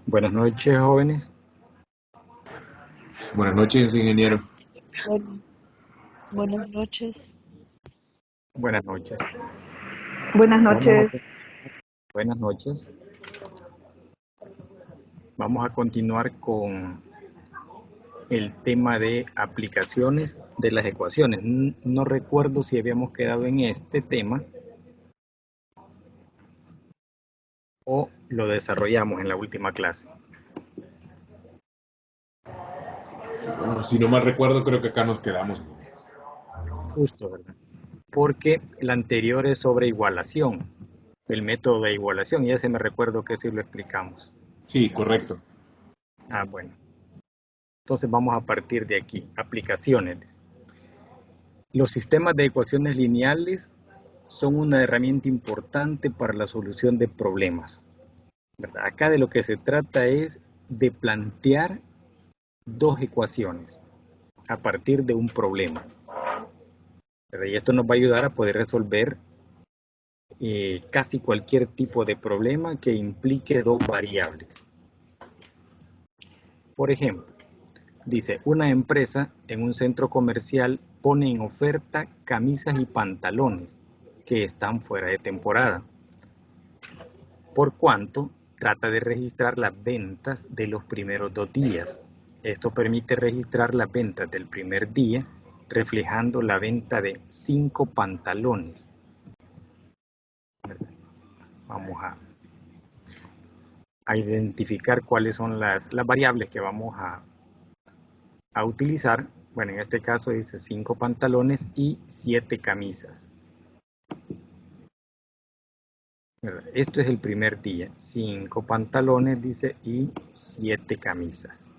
Buenas noches, jóvenes. Buenas noches, ingeniero. Bueno, buenas noches. Buenas noches. Buenas noches. Buenas noches. Vamos a continuar con el tema de aplicaciones de las ecuaciones. No recuerdo si habíamos quedado en este tema o lo desarrollamos en la última clase. Si no mal recuerdo, creo que acá nos quedamos. Justo, ¿verdad? Porque la anterior es sobre igualación, el método de igualación, y ese me recuerdo que sí lo explicamos. Sí, correcto. Bueno. Entonces vamos a partir de aquí, aplicaciones. Los sistemas de ecuaciones lineales son una herramienta importante para la solución de problemas, ¿verdad? Acá de lo que se trata es de plantear dos ecuaciones a partir de un problema, ¿verdad? Y esto nos va a ayudar a poder resolver casi cualquier tipo de problema que implique dos variables. Por ejemplo, dice, una empresa en un centro comercial pone en oferta camisas y pantalones que están fuera de temporada. Por cuanto trata de registrar las ventas de los primeros 2 días. Esto permite registrar las ventas del primer día, reflejando la venta de 5 pantalones. Vamos a identificar cuáles son las variables que vamos a utilizar. Bueno, en este caso dice 5 pantalones y 7 camisas. Esto es el primer día, 5 pantalones, dice, y 7 camisas.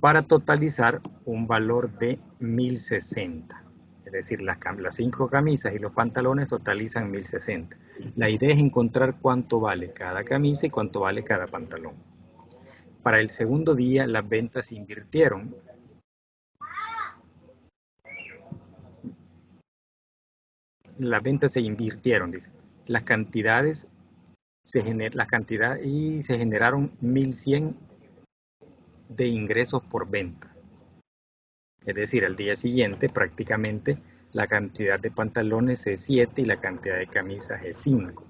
Para totalizar un valor de 1060. Es decir, las 5 camisas y los pantalones totalizan 1060. La idea es encontrar cuánto vale cada camisa y cuánto vale cada pantalón. Para el segundo día, las ventas se invirtieron. Las ventas se invirtieron, dice. Las cantidades se generaron 1100 de ingresos por venta. Es decir, al día siguiente prácticamente la cantidad de pantalones es 7 y la cantidad de camisas es 5.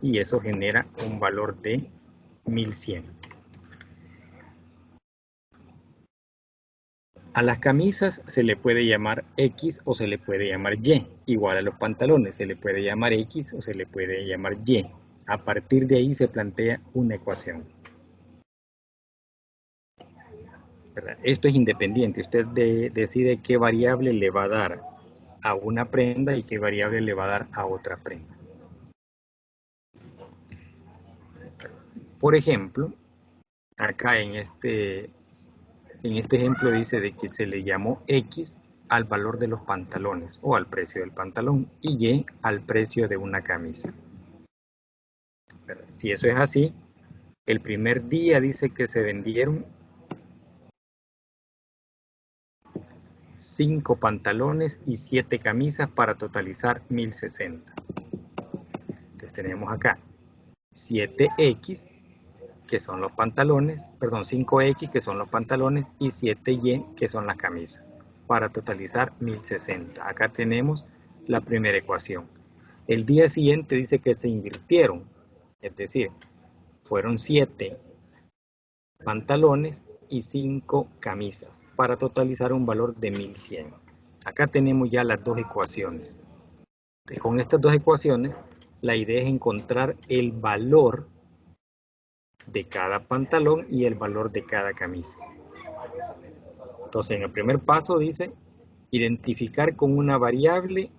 Y eso genera un valor de 1100. A las camisas se le puede llamar X o se le puede llamar Y. Igual a los pantalones se le puede llamar X o se le puede llamar Y. A partir de ahí se plantea una ecuación. Esto es independiente. Usted decide qué variable le va a dar a una prenda y qué variable le va a dar a otra prenda. Por ejemplo, acá en este ejemplo dice de que se le llamó X al valor de los pantalones o al precio del pantalón y Y al precio de una camisa. Si eso es así, el primer día dice que se vendieron 5 pantalones y 7 camisas para totalizar 1060. Entonces tenemos acá 7X, que son los pantalones, perdón, 5X, que son los pantalones, y 7Y, que son las camisas, para totalizar 1060. Acá tenemos la primera ecuación. El día siguiente dice que se invirtieron, es decir, fueron 7 pantalones y 5 camisas, para totalizar un valor de 1100. Acá tenemos ya las dos ecuaciones. Con estas dos ecuaciones, la idea es encontrar el valor de cada pantalón y el valor de cada camisa. Entonces, en el primer paso dice identificar con una variable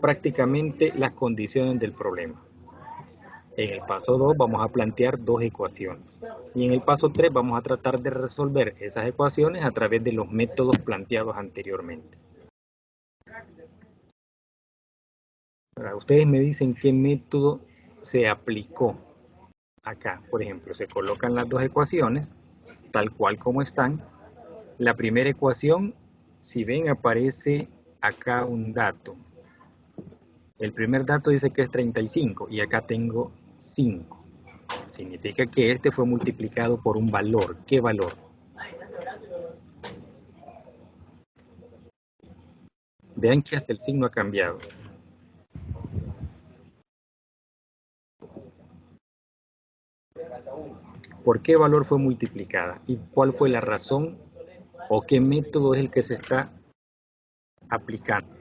prácticamente las condiciones del problema. En el paso 2 vamos a plantear dos ecuaciones. Y en el paso 3 vamos a tratar de resolver esas ecuaciones a través de los métodos planteados anteriormente. Ahora, ustedes me dicen qué método se aplicó acá. Por ejemplo, se colocan las dos ecuaciones tal cual como están. La primera ecuación, si ven, aparece acá un dato. El primer dato dice que es 35 y acá tengo 5. Significa que este fue multiplicado por un valor. ¿Qué valor? Vean que hasta el signo ha cambiado. ¿Por qué valor fue multiplicada? ¿Y cuál fue la razón o qué método es el que se está aplicando?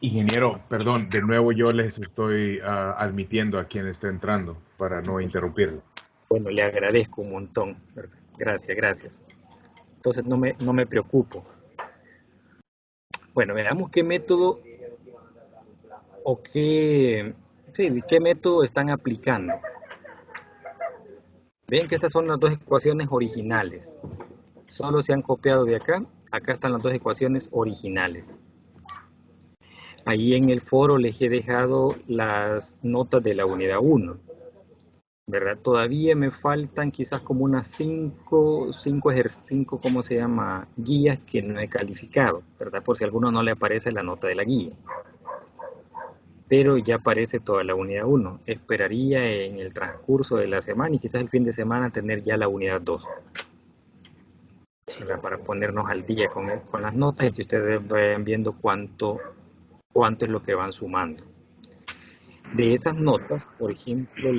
Ingeniero, perdón, de nuevo yo les estoy admitiendo a quien está entrando para no interrumpirlo. Bueno, le agradezco un montón. Gracias, gracias. Entonces no me preocupo. Bueno, veamos qué método o qué método están aplicando. Ven que estas son las dos ecuaciones originales. Solo se han copiado de acá. Acá están las dos ecuaciones originales. Ahí en el foro les he dejado las notas de la unidad 1. ¿Verdad? Todavía me faltan quizás como unas 5, ¿cómo se llama? Guías que no he calificado, ¿verdad? Por si a alguno no le aparece la nota de la guía. Pero ya aparece toda la unidad 1. Esperaría en el transcurso de la semana y quizás el fin de semana tener ya la unidad 2. ¿Verdad? Para ponernos al día con las notas y que ustedes vayan viendo cuánto es lo que van sumando. De esas notas, por ejemplo,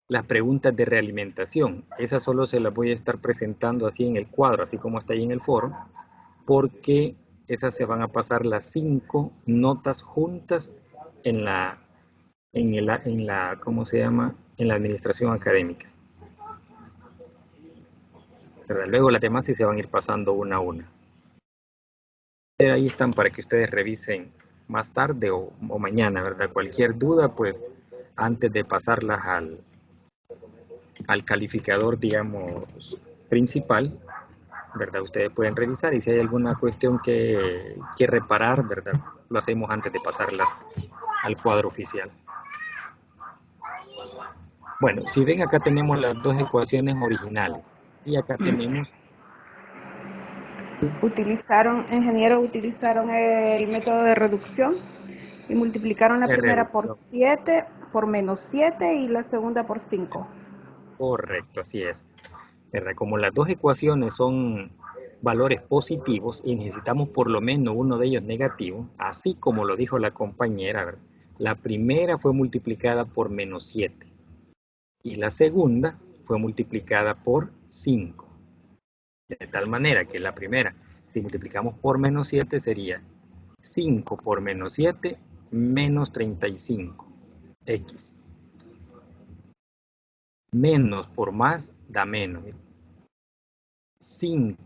las preguntas de realimentación, esas solo se las voy a estar presentando así en el cuadro, así como está ahí en el foro, porque esas se van a pasar las 5 notas juntas en la ¿cómo se llama? En la administración académica. ¿Verdad? Luego las demás sí se van a ir pasando una a una. Pero ahí están para que ustedes revisen más tarde o mañana, ¿verdad? Cualquier duda, pues antes de pasarlas al calificador, digamos, principal, ¿verdad? Ustedes pueden revisar y si hay alguna cuestión que reparar, ¿verdad? Lo hacemos antes de pasarlas al cuadro oficial. Bueno, si ven acá tenemos las dos ecuaciones originales y acá tenemos... Utilizaron el método de reducción y multiplicaron la primera por 7, por menos 7 y la segunda por 5. Correcto, así es. ¿Verdad? Como las dos ecuaciones son valores positivos y necesitamos por lo menos uno de ellos negativo, así como lo dijo la compañera, ¿verdad? La primera fue multiplicada por menos 7 y la segunda fue multiplicada por 5. De tal manera que la primera, si multiplicamos por menos 7, sería 5 por menos 7 menos 35, x. Menos por más da menos. 7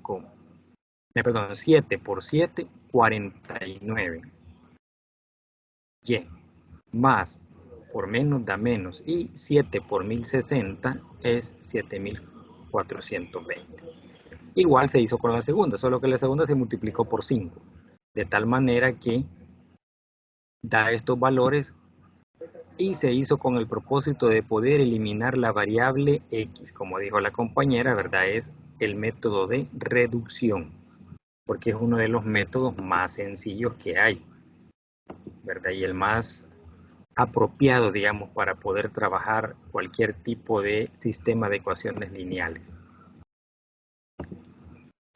por 7, 49. Y más por menos da menos. Y 7 por 1060 es 7420. Igual se hizo con la segunda, solo que la segunda se multiplicó por 5. De tal manera que da estos valores y se hizo con el propósito de poder eliminar la variable x. Como dijo la compañera, ¿verdad? Es el método de reducción, porque es uno de los métodos más sencillos que hay, ¿verdad? Y el más apropiado, digamos, para poder trabajar cualquier tipo de sistema de ecuaciones lineales,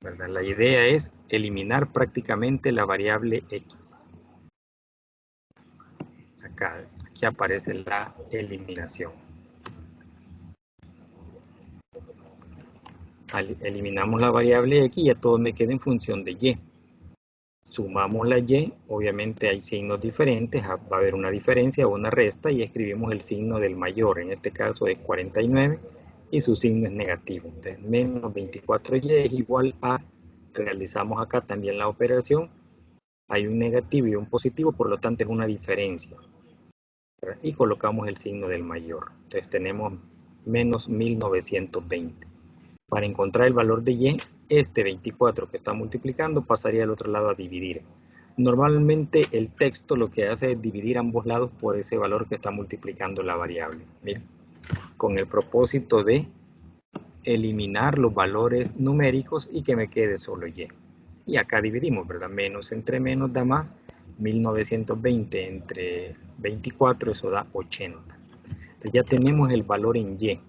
¿verdad? La idea es eliminar prácticamente la variable x. Aquí aparece la eliminación. Eliminamos la variable x y ya todo me queda en función de y. Sumamos la y, obviamente hay signos diferentes, va a haber una diferencia o una resta y escribimos el signo del mayor, en este caso es 49 y su signo es negativo. Entonces menos 24y es igual a, realizamos acá también la operación, hay un negativo y un positivo, por lo tanto es una diferencia. Y colocamos el signo del mayor. Entonces tenemos menos 1920. Para encontrar el valor de y, este 24 que está multiplicando pasaría al otro lado a dividir. Normalmente el texto lo que hace es dividir ambos lados por ese valor que está multiplicando la variable. Miren, con el propósito de eliminar los valores numéricos y que me quede solo y. Y acá dividimos, ¿verdad? Menos entre menos da más. 1920 entre 24, eso da 80. Entonces ya tenemos el valor en y.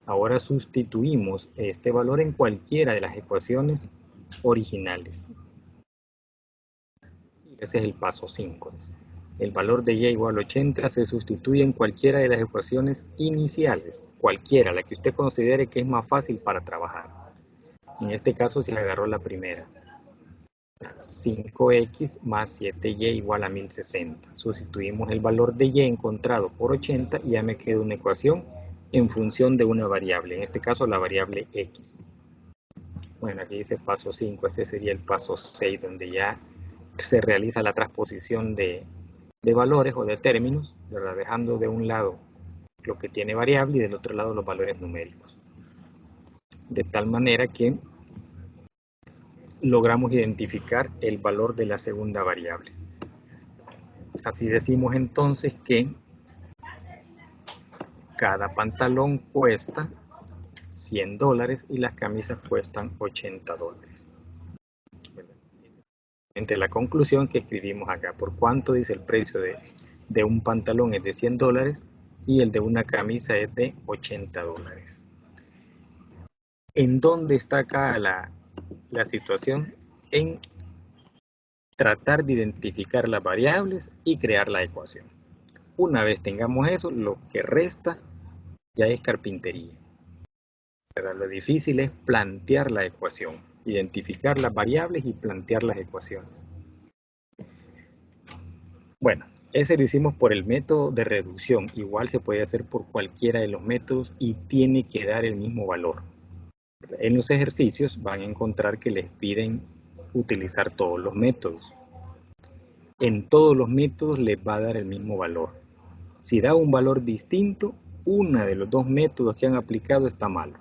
Ahora sustituimos este valor en cualquiera de las ecuaciones originales. Ese es el paso 5. El valor de y igual a 80 se sustituye en cualquiera de las ecuaciones iniciales. Cualquiera, la que usted considere que es más fácil para trabajar. En este caso se agarró la primera. 5x más 7y igual a 1060. Sustituimos el valor de y encontrado por 80 y ya me queda una ecuación en función de una variable, en este caso la variable x. Bueno, aquí dice paso 5, este sería el paso 6, donde ya se realiza la transposición de valores o de términos, ¿verdad? Dejando de un lado lo que tiene variable y del otro lado los valores numéricos. De tal manera que logramos identificar el valor de la segunda variable. Así decimos entonces que cada pantalón cuesta $100 y las camisas cuestan $80. Entre la conclusión que escribimos acá, por cuánto dice el precio de un pantalón es de $100 y el de una camisa es de $80. ¿En dónde está acá la situación? En tratar de identificar las variables y crear la ecuación. Una vez tengamos eso, lo que resta ya es carpintería. Pero lo difícil es plantear la ecuación, identificar las variables y plantear las ecuaciones. Bueno, ese lo hicimos por el método de reducción. Igual se puede hacer por cualquiera de los métodos y tiene que dar el mismo valor. En los ejercicios van a encontrar que les piden utilizar todos los métodos. En todos los métodos les va a dar el mismo valor. Si da un valor distinto, uno de los dos métodos que han aplicado está malo.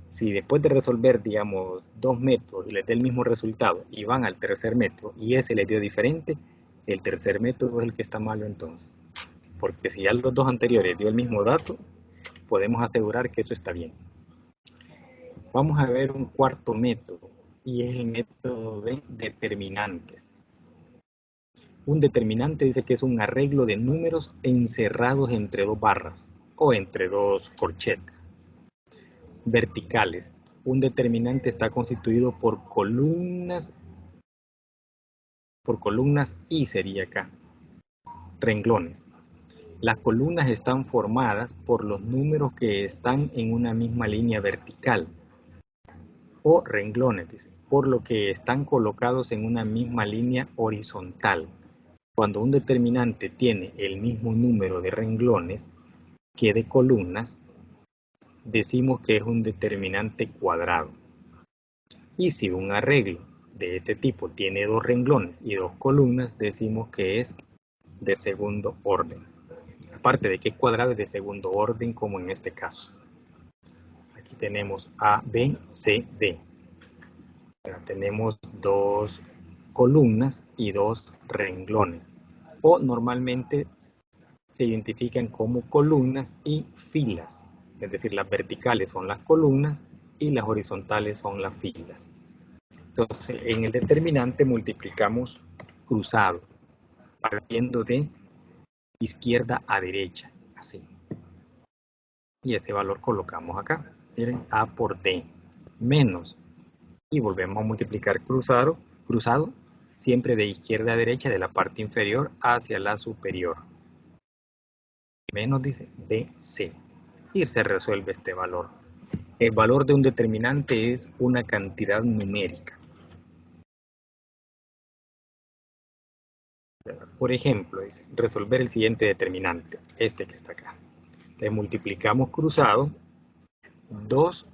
Si después de resolver, digamos, dos métodos les da el mismo resultado y van al tercer método y ese les dio diferente, el tercer método es el que está malo entonces. Porque si ya los dos anteriores dio el mismo dato, podemos asegurar que eso está bien. Vamos a ver un cuarto método y es el método de determinantes. Un determinante dice que es un arreglo de números encerrados entre dos barras o entre dos corchetes. Verticales. Un determinante está constituido por columnas y sería acá. Renglones. Las columnas están formadas por los números que están en una misma línea vertical. O renglones, dice, por lo que están colocados en una misma línea horizontal. Cuando un determinante tiene el mismo número de renglones que de columnas, decimos que es un determinante cuadrado. Y si un arreglo de este tipo tiene dos renglones y dos columnas, decimos que es de segundo orden. Aparte de que es cuadrado, es de segundo orden, como en este caso. Aquí tenemos A, B, C, D. Tenemos dos columnas y dos renglones. O normalmente se identifican como columnas y filas. Es decir, las verticales son las columnas y las horizontales son las filas. Entonces, en el determinante multiplicamos cruzado, partiendo de izquierda a derecha, así. Y ese valor colocamos acá. Miren, A por D, menos. Y volvemos a multiplicar cruzado, siempre de izquierda a derecha, de la parte inferior hacia la superior. Menos dice BC. Y se resuelve este valor. El valor de un determinante es una cantidad numérica. Por ejemplo, dice, resolver el siguiente determinante, este que está acá. Entonces multiplicamos cruzado 2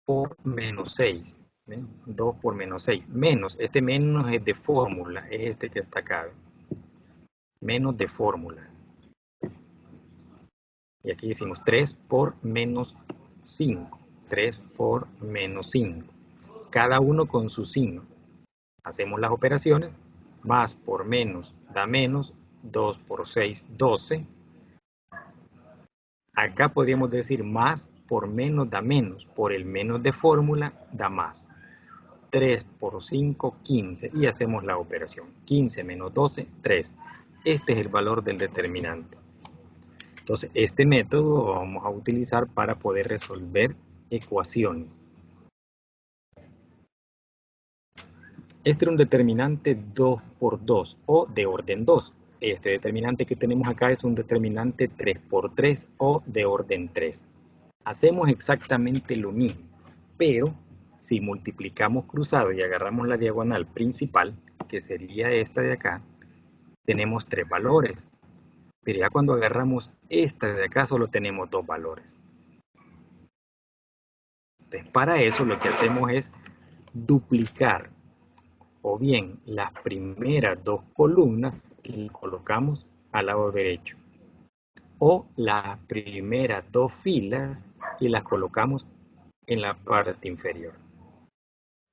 por menos 6. ¿Ven? 2 por menos 6. Menos, este menos es de fórmula, es este que está acá. Menos de fórmula. Y aquí decimos 3 por menos 5. 3 por menos 5. Cada uno con su signo. Hacemos las operaciones. Más por menos da menos. 2 por 6, 12. Acá podríamos decir más por menos da menos. Por el menos de fórmula da más. 3 por 5, 15. Y hacemos la operación. 15 menos 12, 3. Este es el valor del determinante. Entonces, este método lo vamos a utilizar para poder resolver ecuaciones. Este era un determinante 2 por 2 o de orden 2. Este determinante que tenemos acá es un determinante 3 por 3 o de orden 3. Hacemos exactamente lo mismo, pero si multiplicamos cruzado y agarramos la diagonal principal, que sería esta de acá, tenemos 3 valores. Pero ya cuando agarramos esta de acá solo tenemos 2 valores. Entonces, para eso lo que hacemos es duplicar o bien las primeras 2 columnas y colocamos al lado derecho, o las primeras 2 filas y las colocamos en la parte inferior.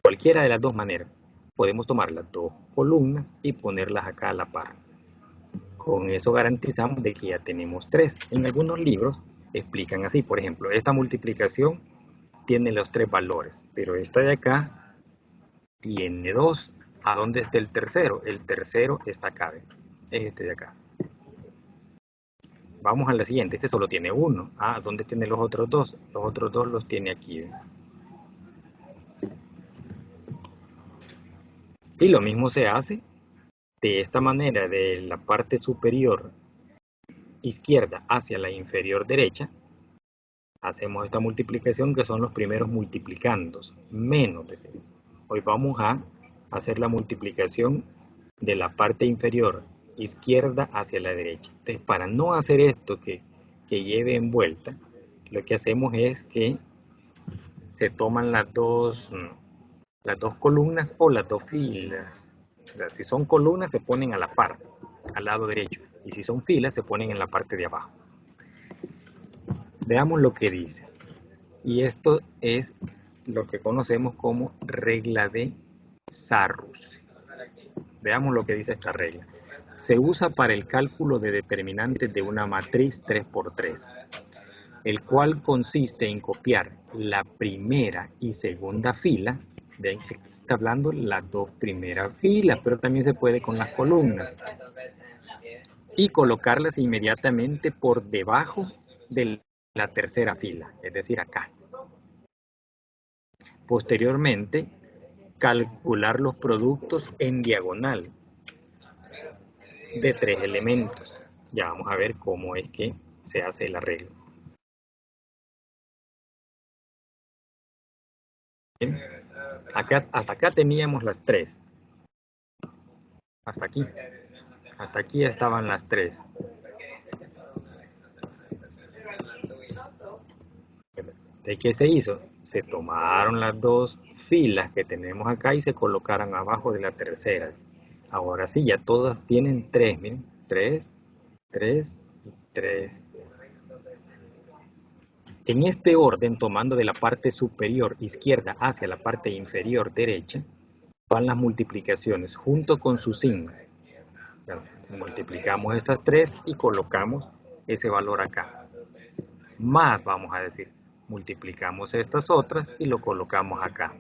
Cualquiera de las dos maneras. Podemos tomar las 2 columnas y ponerlas acá a la par. Con eso garantizamos de que ya tenemos 3. En algunos libros explican así, por ejemplo, esta multiplicación tiene los 3 valores, pero esta de acá tiene 2. ¿A dónde está el tercero? El tercero está acá, es este de acá. Vamos a la siguiente, este solo tiene 1. Ah, ¿dónde tiene los otros 2? Los otros 2 los tiene aquí. Y lo mismo se hace de esta manera, de la parte superior izquierda hacia la inferior derecha. Hacemos esta multiplicación que son los primeros multiplicandos, menos de 6. Hoy vamos a hacer la multiplicación de la parte inferior izquierda hacia la derecha. Entonces, para no hacer esto que lleve en vuelta, lo que hacemos es que se toman las dos columnas o las 2 filas. Si son columnas se ponen a la par, al lado derecho, y si son filas se ponen en la parte de abajo. Veamos lo que dice. Y esto es lo que conocemos como regla de Sarrus. Veamos lo que dice esta regla. Se usa para el cálculo de determinantes de una matriz 3×3, el cual consiste en copiar la primera y segunda fila. Ven que aquí está hablando las 2 primeras filas, pero también se puede con las columnas. Y colocarlas inmediatamente por debajo de la tercera fila, es decir, acá. Posteriormente, calcular los productos en diagonal de 3 elementos. Ya vamos a ver cómo es que se hace el arreglo. Bien. Hasta acá teníamos las 3. Hasta aquí. Hasta aquí estaban las 3. ¿De qué se hizo? Se tomaron las 2 filas que tenemos acá y se colocaron abajo de la tercera. Ahora sí, ya todas tienen 3, miren, 3, 3 y 3. En este orden, tomando de la parte superior izquierda hacia la parte inferior derecha, van las multiplicaciones junto con su signo. Multiplicamos estas 3 y colocamos ese valor acá. Más, vamos a decir, multiplicamos estas otras y lo colocamos acá,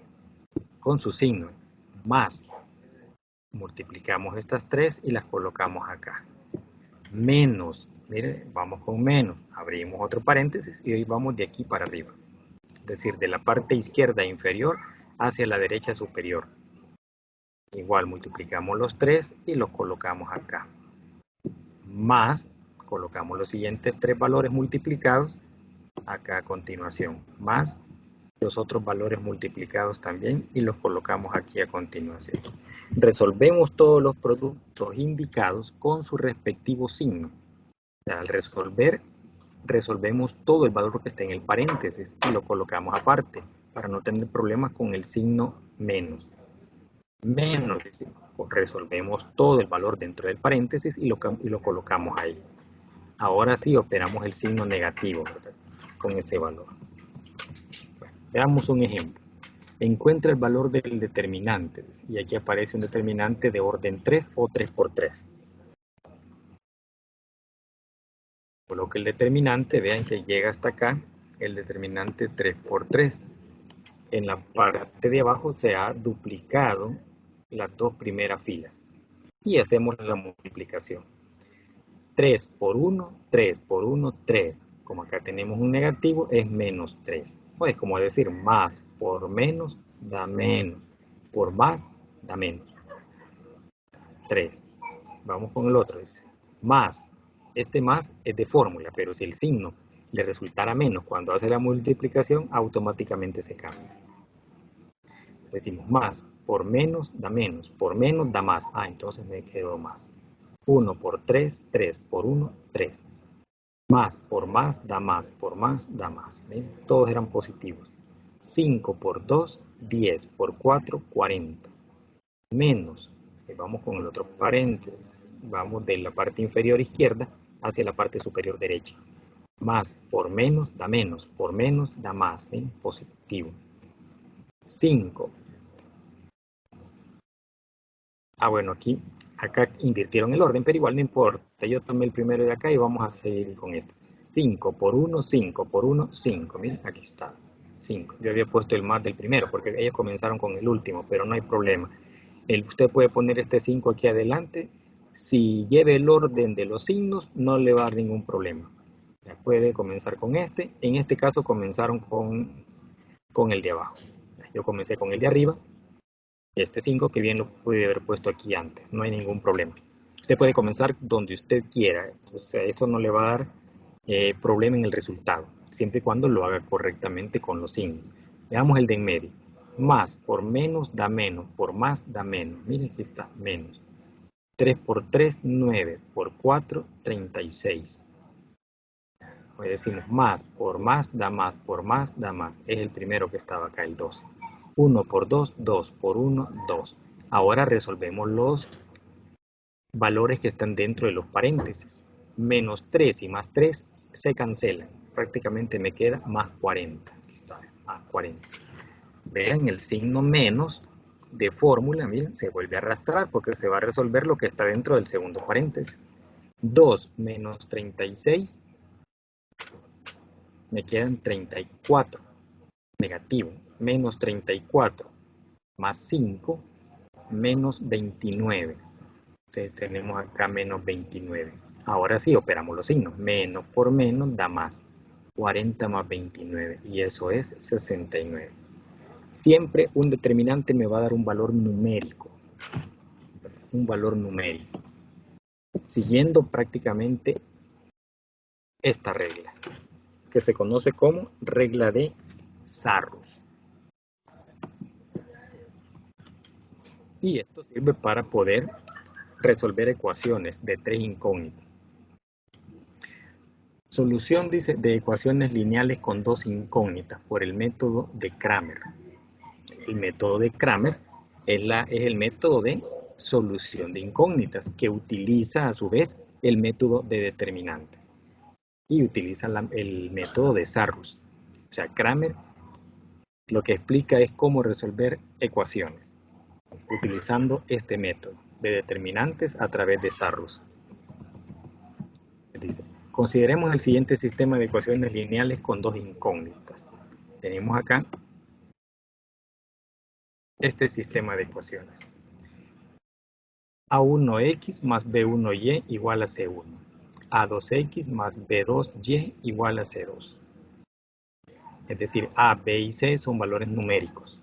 con su signo. Más, multiplicamos estas 3 y las colocamos acá. Menos, miren, vamos con menos. Abrimos otro paréntesis y hoy vamos de aquí para arriba. Es decir, de la parte izquierda inferior hacia la derecha superior. Igual multiplicamos los 3 y los colocamos acá. Más, colocamos los siguientes 3 valores multiplicados acá a continuación. Más los otros valores multiplicados también y los colocamos aquí a continuación. Resolvemos todos los productos indicados con su respectivo signo. O sea, al resolver, resolvemos todo el valor que está en el paréntesis y lo colocamos aparte para no tener problemas con el signo menos. Menos, resolvemos todo el valor dentro del paréntesis y lo colocamos ahí. Ahora sí operamos el signo negativo, ¿verdad? Con ese valor. Bueno, veamos un ejemplo. Encuentra el valor del determinante y aquí aparece un determinante de orden 3 o 3×3. Coloco el determinante, vean que llega hasta acá, el determinante 3 por 3. En la parte de abajo se ha duplicado las dos primeras filas. Y hacemos la multiplicación. 3 por 1, 3 por 1, 3. Como acá tenemos un negativo, es menos 3. O es como decir, más por menos da menos. Por más da menos. 3. Vamos con el otro. Es más. Este más es de fórmula, pero si el signo le resultara menos cuando hace la multiplicación, automáticamente se cambia. Decimos más por menos da menos. Por menos da más. Entonces me quedó más. 1 por 3, 3 por 1, 3. Más por más da más, por más da más. ¿Ven? Todos eran positivos. 5 por 2, 10 por 4, 40. Menos, vamos con el otro paréntesis, vamos de la parte inferior izquierda hacia la parte superior derecha. Más por menos da más. ¿Ven? Positivo. 5. Bueno, acá invirtieron el orden, pero igual no importa. Yo tomé el primero de acá y vamos a seguir con este. 5 por 1, 5 por 1, 5. Miren, aquí está. 5. Yo había puesto el más del primero porque ellos comenzaron con el último, pero no hay problema. Usted puede poner este 5 aquí adelante. Si lleve el orden de los signos, no le va a dar ningún problema. Ya puede comenzar con este. En este caso comenzaron con el de abajo. Yo comencé con el de arriba. Este 5 que bien lo pude haber puesto aquí antes, no hay ningún problema. Usted puede comenzar donde usted quiera, entonces esto no le va a dar problema en el resultado, siempre y cuando lo haga correctamente con los signos. Veamos el de en medio. Más por menos da menos, por más da menos. Miren aquí está, menos. 3 por 3, 9, por 4, 36. Hoy decimos más por más da más, por más da más. Es el primero que estaba acá, el 2. 1 por 2, 2 por 1, 2. Ahora resolvemos los valores que están dentro de los paréntesis. Menos 3 y más 3 se cancelan. Prácticamente me queda más 40. Aquí está, más 40. Vean el signo menos de fórmula, miren, se vuelve a arrastrar porque se va a resolver lo que está dentro del segundo paréntesis. 2 menos 36, me quedan 34. Negativo. Menos 34 más 5 menos 29. Entonces tenemos acá menos 29. Ahora sí operamos los signos. Menos por menos da más. 40 más 29 y eso es 69. Siempre un determinante me va a dar un valor numérico. Un valor numérico. Siguiendo prácticamente esta regla, que se conoce como regla de Sarrus. Y esto sirve para poder resolver ecuaciones de tres incógnitas. Solución, dice, de ecuaciones lineales con dos incógnitas por el método de Cramer. El método de Cramer es el método de solución de incógnitas que utiliza a su vez el método de determinantes y utiliza el método de Sarrus. O sea, Cramer lo que explica es cómo resolver ecuaciones utilizando este método de determinantes a través de Sarrus. Dice, consideremos el siguiente sistema de ecuaciones lineales con dos incógnitas. Tenemos acá este sistema de ecuaciones. A1x más B1y igual a C1. A2x más B2y igual a C2. Es decir, A, B y C son valores numéricos,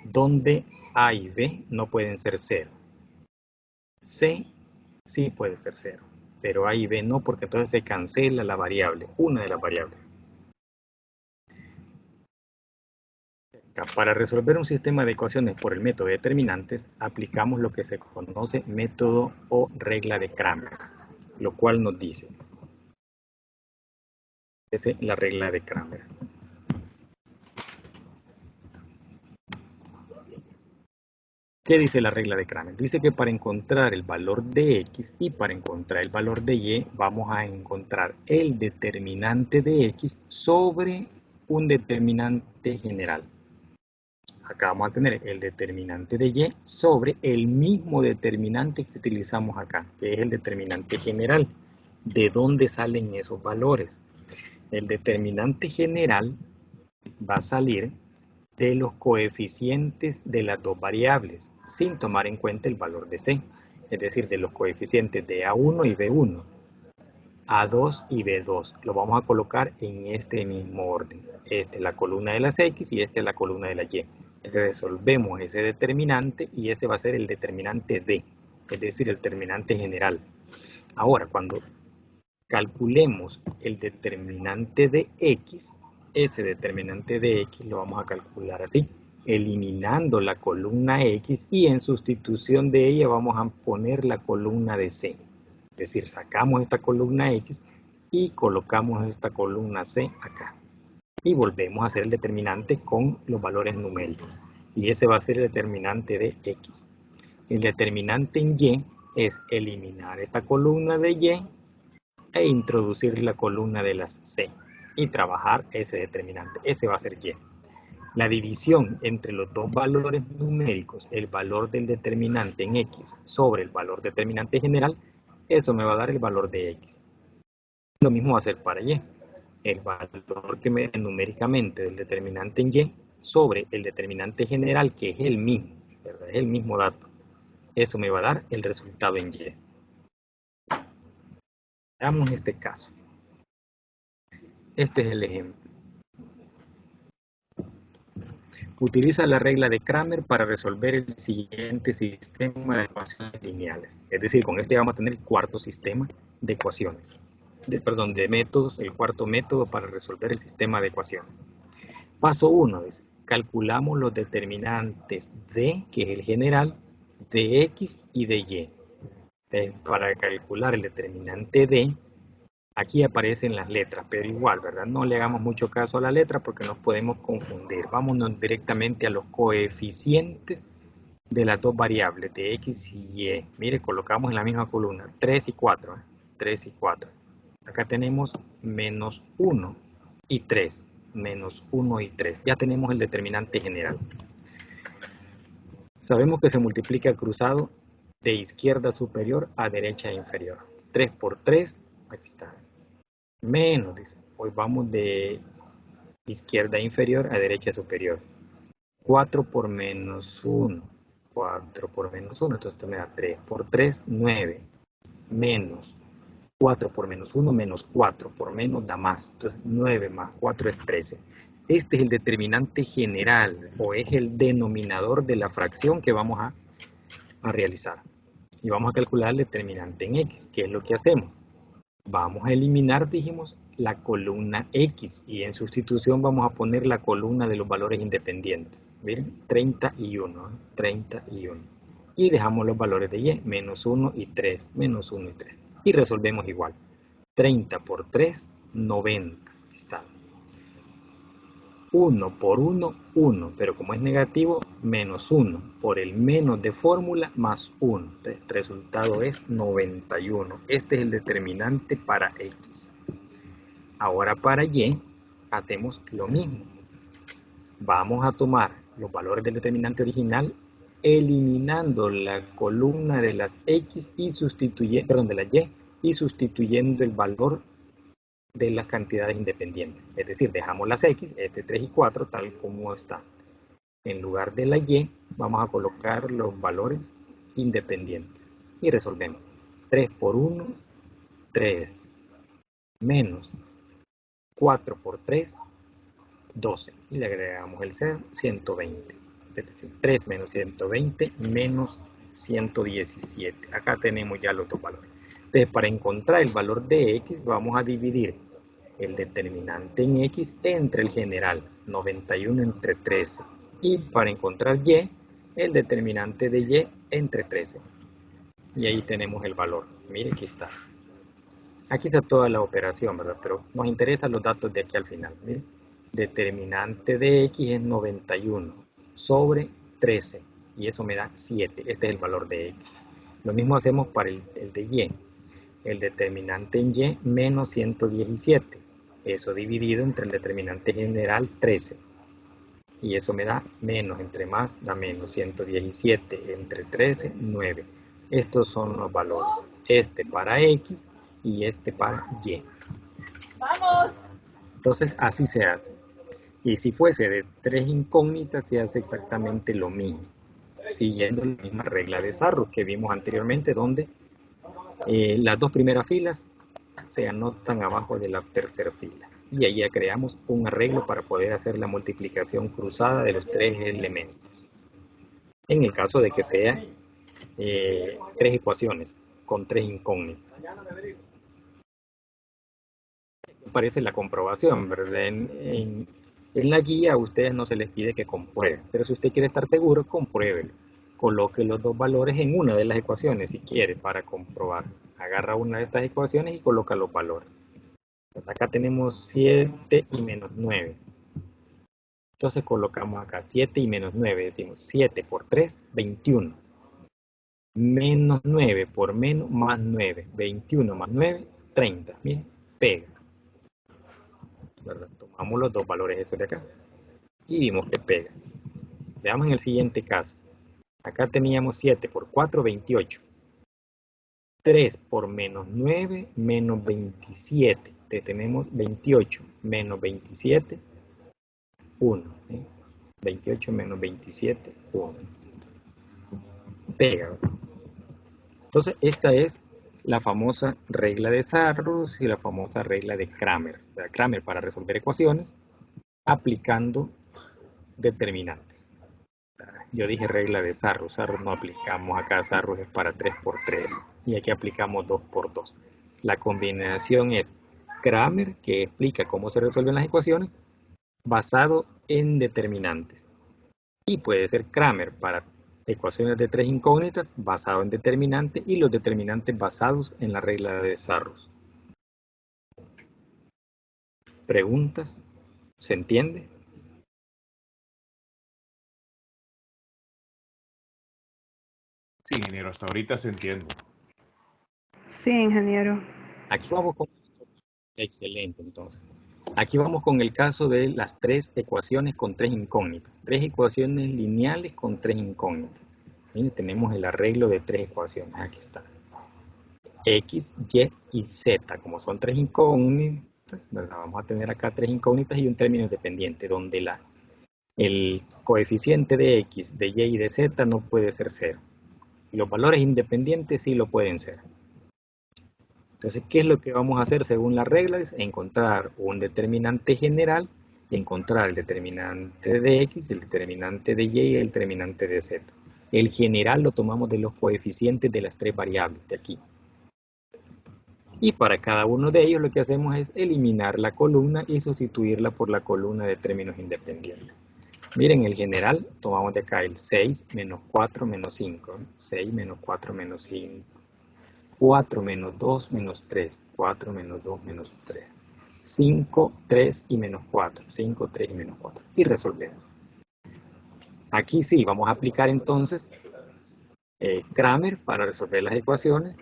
donde A y B no pueden ser 0. C sí puede ser 0, pero A y B no, porque entonces se cancela la variable, una de las variables. Para resolver un sistema de ecuaciones por el método de determinantes, aplicamos lo que se conoce método o regla de Cramer, lo cual nos dice, esa es la regla de Cramer. ¿Qué dice la regla de Cramer? Dice que para encontrar el valor de x y para encontrar el valor de y, vamos a encontrar el determinante de x sobre un determinante general. Acá vamos a tener el determinante de y sobre el mismo determinante que utilizamos acá, que es el determinante general. ¿De dónde salen esos valores? El determinante general va a salir de los coeficientes de las dos variables, sin tomar en cuenta el valor de C, es decir, de los coeficientes de A1 y B1, A2 y B2. Lo vamos a colocar en este mismo orden. Esta es la columna de las X y esta es la columna de la Y. Resolvemos ese determinante y ese va a ser el determinante D, es decir, el determinante general. Ahora, cuando calculemos el determinante de X, ese determinante de X lo vamos a calcular así, eliminando la columna X y en sustitución de ella vamos a poner la columna de C. Es decir, sacamos esta columna X y colocamos esta columna C acá. Y volvemos a hacer el determinante con los valores numéricos. Y ese va a ser el determinante de X. El determinante en Y es eliminar esta columna de Y e introducir la columna de las C y trabajar ese determinante. Ese va a ser Y. La división entre los dos valores numéricos, el valor del determinante en X sobre el valor determinante general, eso me va a dar el valor de X. Lo mismo va a ser para Y. El valor que me da numéricamente del determinante en Y sobre el determinante general, que es el mismo, ¿verdad? Es el mismo dato. Eso me va a dar el resultado en Y. Veamos este caso. Este es el ejemplo. Utiliza la regla de Cramer para resolver el siguiente sistema de ecuaciones lineales. Es decir, con este vamos a tener el cuarto sistema de ecuaciones. De métodos, el cuarto método para resolver el sistema de ecuaciones. Paso 1 es, calculamos los determinantes de, que es el general, de X y de Y. Para calcular el determinante de, aquí aparecen las letras, pero igual, ¿verdad? No le hagamos mucho caso a la letra porque nos podemos confundir. Vámonos directamente a los coeficientes de las dos variables, de X y Y. Mire, colocamos en la misma columna 3 y 4. 3 y 4. Acá tenemos menos 1 y 3. Menos 1 y 3. Ya tenemos el determinante general. Sabemos que se multiplica cruzado de izquierda superior a derecha inferior. 3 por 3, aquí está. Menos, dice. Hoy vamos de izquierda inferior a derecha superior. 4 por menos 1. 4 por menos 1, entonces esto me da 3. Por 3, 9. Menos 4 por menos 1, menos 4 por menos da más. Entonces 9 más 4 es 13. Este es el determinante general o es el denominador de la fracción que vamos a realizar. Y vamos a calcular el determinante en X. ¿Qué es lo que hacemos? Vamos a eliminar, dijimos, la columna X y en sustitución vamos a poner la columna de los valores independientes. Miren, 31, 31. Y dejamos los valores de Y, menos 1 y 3, menos 1 y 3. Y resolvemos igual. 30 por 3, 90. Está. 1 por 1, 1. Pero como es negativo, menos 1. Por el menos de fórmula, más 1. Entonces, el resultado es 91. Este es el determinante para X. Ahora para Y, hacemos lo mismo. Vamos a tomar los valores del determinante original, eliminando la columna de las X y de la Y y sustituyendo el valor de las cantidades independientes. Es decir, dejamos las X, 3 y 4, tal como está. En lugar de la Y, vamos a colocar los valores independientes y resolvemos. 3 por 1, 3, menos 4 por 3, 12. Y le agregamos el 0, 120. Es decir, 3 menos 120 menos 117. Acá tenemos ya los dos valores. Entonces, para encontrar el valor de X, vamos a dividir el determinante en X entre el general, 91 entre 13. Y para encontrar Y, el determinante de Y entre 13. Y ahí tenemos el valor. Mire, aquí está. Aquí está toda la operación, ¿verdad? Pero nos interesan los datos de aquí al final. Mire, determinante de X es 91 sobre 13. Y eso me da 7. Este es el valor de X. Lo mismo hacemos para el de Y. El determinante en Y menos 117. Eso dividido entre el determinante general 13. Y eso me da menos, entre más da menos. 117 entre 13, 9. Estos son los valores. Este para X y este para Y. ¡Vamos! Entonces así se hace. Y si fuese de 3 incógnitas, se hace exactamente lo mismo, siguiendo la misma regla de Sarrus que vimos anteriormente, donde las dos primeras filas se anotan abajo de la tercera fila. Y ahí ya creamos un arreglo para poder hacer la multiplicación cruzada de los 3 elementos. En el caso de que sea 3 ecuaciones con 3 incógnitas. Parece la comprobación, ¿verdad? En la guía a ustedes no se les pide que comprueben, pero si usted quiere estar seguro, compruébelo. Coloque los dos valores en una de las ecuaciones si quiere para comprobar. Agarra una de estas ecuaciones y coloca los valores. Acá tenemos 7 y menos 9. Entonces colocamos acá 7 y menos 9. Decimos 7 por 3, 21. Menos 9 por menos más 9. 21 más 9, 30. Miren, pega. ¿Verdad? Tomamos los dos valores estos de acá y vimos que pega. Veamos en el siguiente caso. Acá teníamos 7 por 4, 28. 3 por menos 9, menos 27. Tenemos 28 menos 27, 1. 28 menos 27, 1. Pega. Entonces, esta es la famosa regla de Sarrus y la famosa regla de Cramer. Cramer para resolver ecuaciones aplicando determinantes. Yo dije regla de Sarrus. Sarrus no aplicamos acá. Sarrus es para 3 por 3 y aquí aplicamos 2 por 2. La combinación es Cramer, que explica cómo se resuelven las ecuaciones basado en determinantes. Y puede ser Cramer para ecuaciones de 3 incógnitas basado en determinantes y los determinantes basados en la regla de Sarrus. ¿Preguntas? ¿Se entiende? Sí, ingeniero, hasta ahorita se entiende. Sí, ingeniero. Aquí vamos con... Excelente, entonces. Aquí vamos con el caso de las 3 ecuaciones con 3 incógnitas. 3 ecuaciones lineales con 3 incógnitas. Miren, tenemos el arreglo de 3 ecuaciones. Aquí está. X, Y y Z. Como son 3 incógnitas, ¿verdad? Vamos a tener acá 3 incógnitas y un término independiente, donde el coeficiente de X, de Y y de Z no puede ser 0. Y los valores independientes sí lo pueden ser. Entonces, ¿qué es lo que vamos a hacer según las reglas? Encontrar un determinante general, encontrar el determinante de X, el determinante de Y y el determinante de Z. El general lo tomamos de los coeficientes de las 3 variables de aquí. Y para cada uno de ellos lo que hacemos es eliminar la columna y sustituirla por la columna de términos independientes. Miren, el general tomamos de acá el 6 menos 4 menos 5. 6 menos 4 menos 5. 4 menos 2 menos 3, 4 menos 2 menos 3, 5, 3 y menos 4, 5, 3 y menos 4. Y resolvemos. Aquí sí, vamos a aplicar entonces Cramer para resolver las ecuaciones.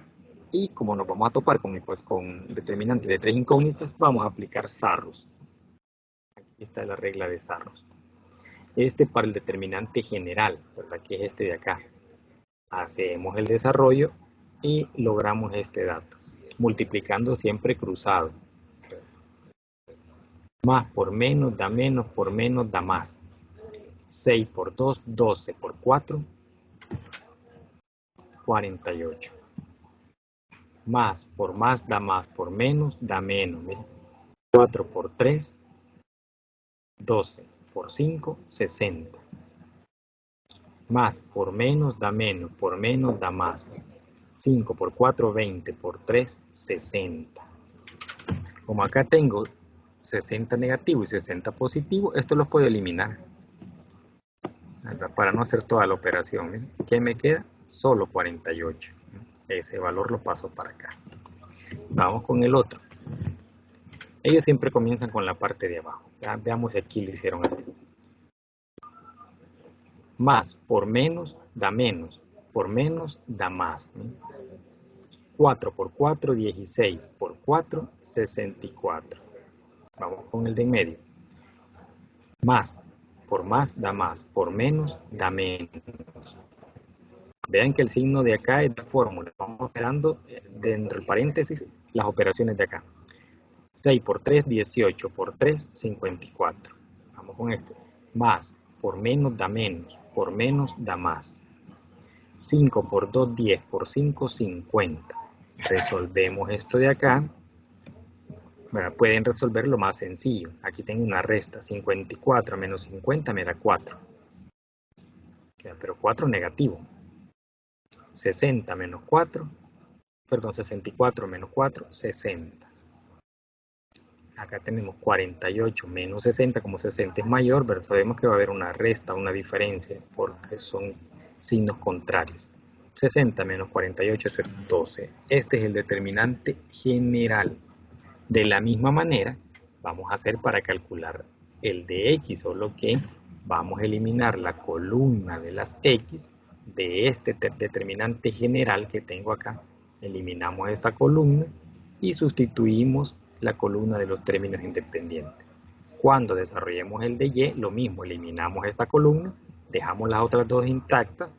Y como nos vamos a topar con determinantes de 3 incógnitas, vamos a aplicar Sarrus. Aquí está la regla de Sarrus. Este para el determinante general, ¿verdad? Que es este de acá. Hacemos el desarrollo y logramos este dato, multiplicando siempre cruzado. Más por menos da menos, por menos da más. 6 por 2, 12 por 4, 48. Más por más da más, por menos da menos. Miren. 4 por 3, 12 por 5, 60. Más por menos da menos, por menos da más. 5 por 4, 20, por 3, 60. Como acá tengo 60 negativo y 60 positivo, esto lo puedo eliminar. Para no hacer toda la operación. ¿Ven? ¿Qué me queda? Solo 48. Ese valor lo paso para acá. Vamos con el otro. Ellos siempre comienzan con la parte de abajo. Ya, veamos si aquí lo hicieron así. Más por menos da menos. Por menos da más. 4 por 4, 16 por 4, 64. Vamos con el de en medio. Más por más da más, por menos da menos. Vean que el signo de acá es la fórmula. Vamos operando dentro del paréntesis las operaciones de acá. 6 por 3, 18 por 3, 54. Vamos con este. Más, por menos da menos, por menos da más. 5 por 2, 10, por 5, 50. Resolvemos esto de acá. Bueno, pueden resolver lo más sencillo. Aquí tengo una resta. 54 menos 50 me da 4. Pero 4 negativo. 60 menos 4. Perdón, 64 menos 4, 60. Acá tenemos 48 menos 60. Como 60 es mayor, pero sabemos que va a haber una resta, una diferencia, porque son signos contrarios. 60 menos 48 es 12. Este es el determinante general. De la misma manera, vamos a hacer para calcular el de x, solo que vamos a eliminar la columna de las x de este determinante general que tengo acá. Eliminamos esta columna y sustituimos la columna de los términos independientes. Cuando desarrollemos el de y, lo mismo, eliminamos esta columna, dejamos las otras dos intactas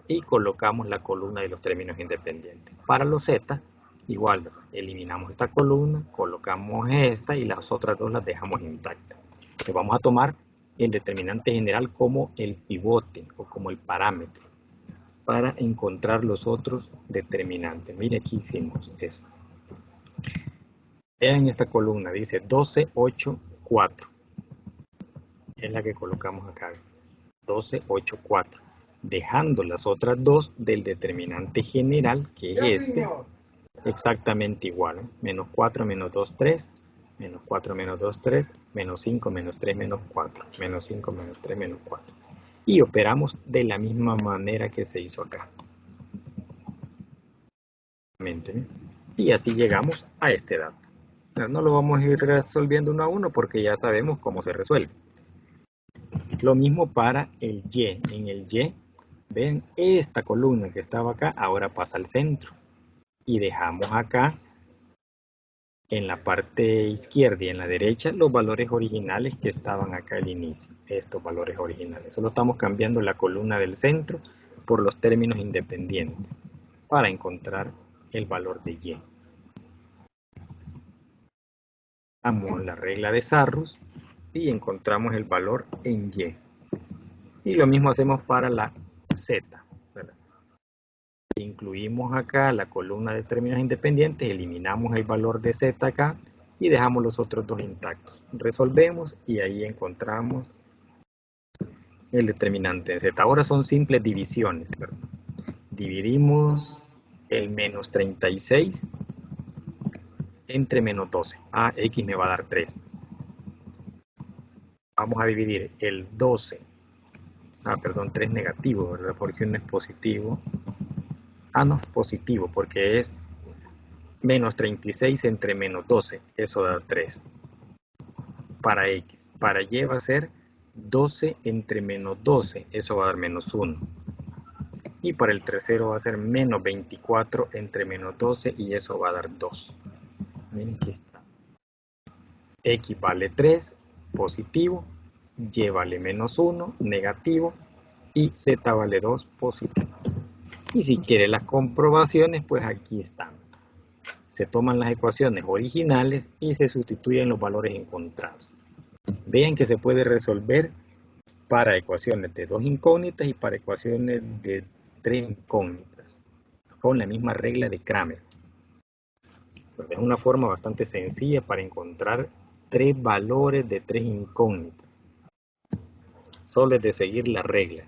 y colocamos la columna de los términos independientes. Para los z, igual, eliminamos esta columna, colocamos esta y las otras dos las dejamos intactas. Entonces vamos a tomar el determinante general como el pivote o como el parámetro para encontrar los otros determinantes. Mire, aquí hicimos eso. Vean esta columna, dice 12, 8, 4. Es la que colocamos acá. 12, 8, 4. Dejando las otras dos del determinante general, que es este, exactamente igual. Menos 4, menos 2, 3. Menos 4, menos 2, 3. Menos 5, menos 3, menos 4. Menos 5, menos 3, menos 4. Y operamos de la misma manera que se hizo acá. Y así llegamos a este dato. No lo vamos a ir resolviendo uno a uno porque ya sabemos cómo se resuelve. Lo mismo para el y. En el y, ven, esta columna que estaba acá ahora pasa al centro. Y dejamos acá, en la parte izquierda y en la derecha, los valores originales que estaban acá al inicio. Estos valores originales. Solo estamos cambiando la columna del centro por los términos independientes para encontrar el valor de y. Damos la regla de Sarrus y encontramos el valor en y. Y lo mismo hacemos para la z, ¿verdad? Incluimos acá la columna de términos independientes, eliminamos el valor de z acá y dejamos los otros dos intactos. Resolvemos y ahí encontramos el determinante de z. Ahora son simples divisiones, ¿verdad? Dividimos el menos 36 entre menos 12. X me va a dar 3. Vamos a dividir el 12. Perdón, 3 negativo, ¿verdad? Porque uno es positivo. No, positivo, porque es menos 36 entre menos 12. Eso da 3. Para X. Para Y va a ser 12 entre menos 12. Eso va a dar menos 1. Y para el tercero va a ser menos 24 entre menos 12 y eso va a dar 2. Miren, aquí está. X vale 3, positivo. Y vale menos 1, negativo. Y Z vale 2, positivo. Y si quiere las comprobaciones, pues aquí están. Se toman las ecuaciones originales y se sustituyen los valores encontrados. Vean que se puede resolver para ecuaciones de 2 incógnitas y para ecuaciones de 3 incógnitas. Con la misma regla de Kramer. Es una forma bastante sencilla para encontrar 3 valores de 3 incógnitas. Solo es de seguir la regla.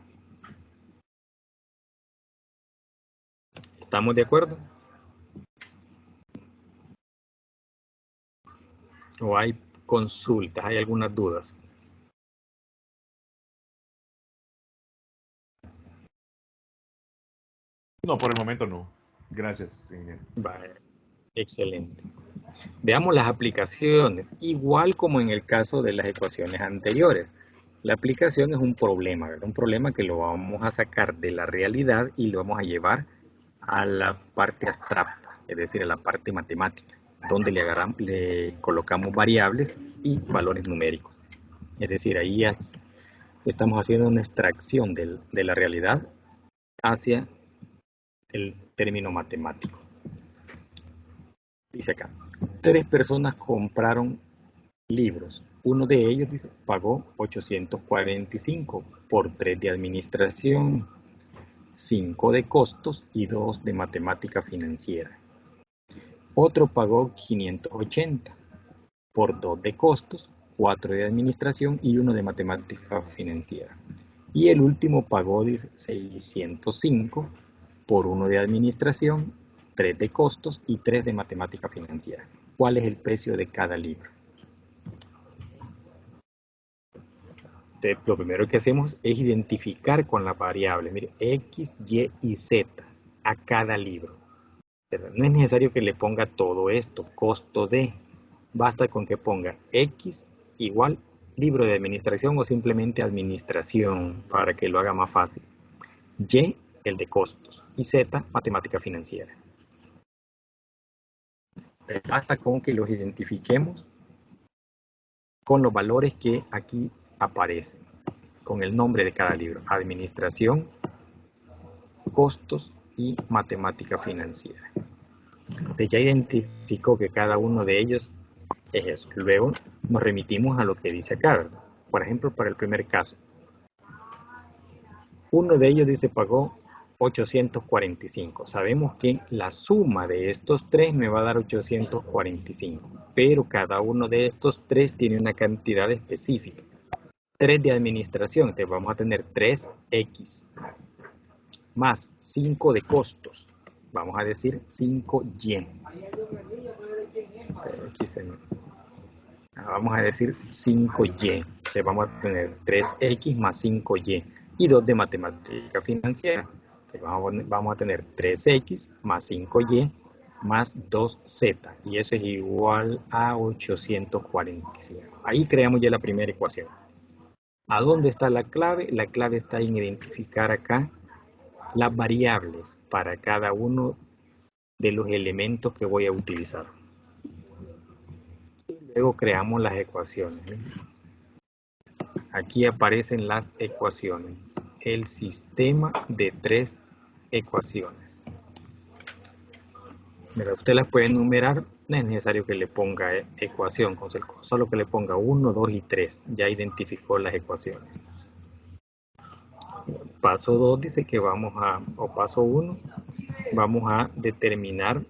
¿Estamos de acuerdo? ¿O hay consultas? ¿Hay algunas dudas? No, por el momento no. Gracias, ingeniero. Vale, excelente. Veamos las aplicaciones, igual como en el caso de las ecuaciones anteriores. La aplicación es un problema, ¿verdad? Un problema que lo vamos a sacar de la realidad y lo vamos a llevar a la parte abstracta, es decir, a la parte matemática, donde le colocamos variables y valores numéricos. Es decir, ahí estamos haciendo una extracción de la realidad hacia el término matemático. Dice acá, 3 personas compraron libros. Uno de ellos, dice, pagó 845 por 3 de administración, 5 de costos y 2 de matemática financiera. Otro pagó 580 por 2 de costos, 4 de administración y 1 de matemática financiera. Y el último pagó, dice, 605 por 1 de administración, 3 de costos y 3 de matemática financiera. ¿Cuál es el precio de cada libro? Entonces, lo primero que hacemos es identificar con la variable, mire, X, Y y Z a cada libro. No es necesario que le ponga todo esto, costo de, basta con que ponga X igual libro de administración o simplemente administración para que lo haga más fácil. Y, el de costos y Z, matemática financiera. Basta con que los identifiquemos con los valores que aquí aparecen, con el nombre de cada libro, administración, costos y matemática financiera. Entonces ya identificó que cada uno de ellos es eso. Luego nos remitimos a lo que dice acá, ¿verdad? Por ejemplo, para el primer caso, uno de ellos dice pagó 845. Sabemos que la suma de estos tres me va a dar 845, pero cada uno de estos tres tiene una cantidad específica. 3 de administración, entonces vamos a tener 3X, más 5 de costos, vamos a decir 5Y. Vamos a decir 5Y, entonces vamos a tener 3X más 5Y, y 2 de matemática financiera. Vamos a tener 3X más 5Y más 2Z, y eso es igual a 845. Ahí creamos ya la primera ecuación. ¿A dónde está la clave? La clave está en identificar acá las variables para cada uno de los elementos que voy a utilizar. Y luego creamos las ecuaciones. Aquí aparecen las ecuaciones. El sistema de 3 ecuaciones. Mira, usted las puede enumerar, no es necesario que le ponga ecuación, solo que le ponga 1, 2 y 3, ya identificó las ecuaciones. Paso 2 dice que paso 1, vamos a determinar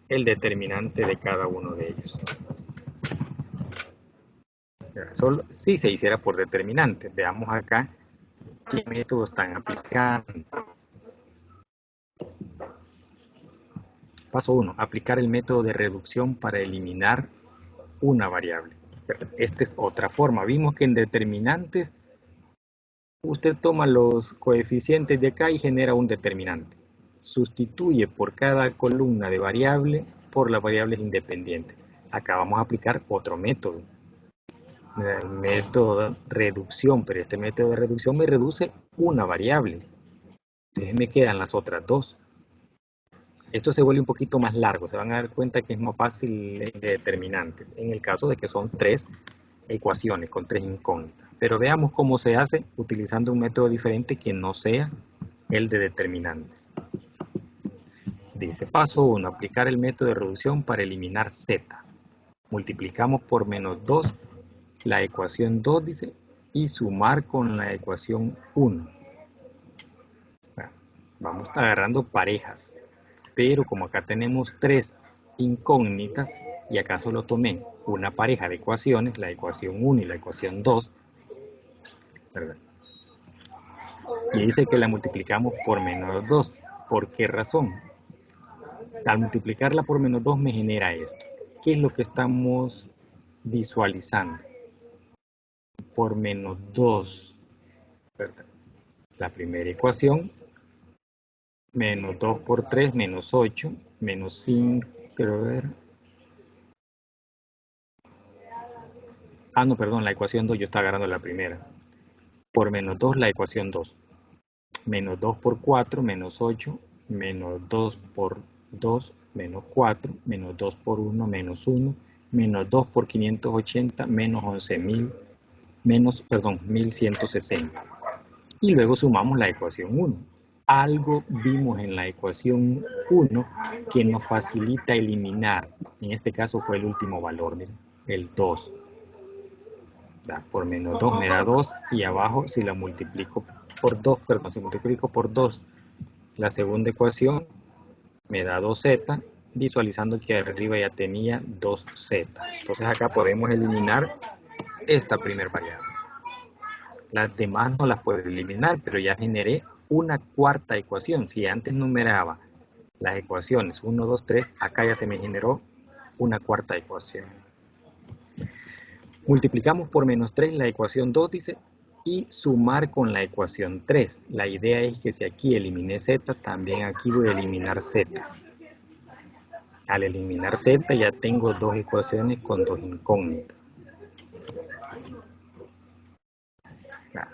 el determinante de cada uno de ellos. Solo si se hiciera por determinante, veamos acá qué método están aplicando. Paso 1. Aplicar el método de reducción para eliminar una variable. Esta es otra forma. Vimos que en determinantes usted toma los coeficientes de acá y genera un determinante. Sustituye por cada columna de variable por las variables independientes. Acá vamos a aplicar otro método. El método de reducción, pero este método de reducción me reduce una variable. Entonces me quedan las otras dos. Esto se vuelve un poquito más largo, se van a dar cuenta que es más fácil de determinantes, en el caso de que son 3 ecuaciones con 3 incógnitas. Pero veamos cómo se hace utilizando un método diferente que no sea el de determinantes. Dice, paso 1, aplicar el método de reducción para eliminar Z. Multiplicamos por menos 2 la ecuación 2, dice, y sumar con la ecuación 1. Bueno, vamos agarrando parejas. Pero como acá tenemos 3 incógnitas, y acá solo tomé una pareja de ecuaciones, la ecuación 1 y la ecuación 2, ¿verdad? Y dice que la multiplicamos por menos 2. ¿Por qué razón? Al multiplicarla por menos 2 me genera esto. ¿Qué es lo que estamos visualizando? Por menos 2, ¿verdad? La primera ecuación, menos 2 por 3, menos 8, menos 5, quiero ver. No, perdón, la ecuación 2, yo estaba agarrando la primera. Por menos 2, la ecuación 2. Menos 2 por 4, menos 8, menos 2 por 2, menos 4, menos 2 por 1, menos 1, menos 2 por 580, menos 11.000, menos, perdón, 1160. Y luego sumamos la ecuación 1. algo vimos en la ecuación 1 que nos facilita eliminar. En este caso fue el último valor, miren, el 2. Por menos 2 me da 2 y abajo si la multiplico por 2, perdón, si multiplico por 2 la segunda ecuación me da 2z, visualizando que arriba ya tenía 2z. Entonces acá podemos eliminar esta primera variable. Las demás no las puedo eliminar, pero ya generé una cuarta ecuación. Si antes numeraba las ecuaciones 1, 2, 3, acá ya se me generó una cuarta ecuación. Multiplicamos por menos 3 la ecuación 2, dice, y sumar con la ecuación 3. La idea es que si aquí eliminé z, también aquí voy a eliminar z. Al eliminar z ya tengo dos ecuaciones con dos incógnitas.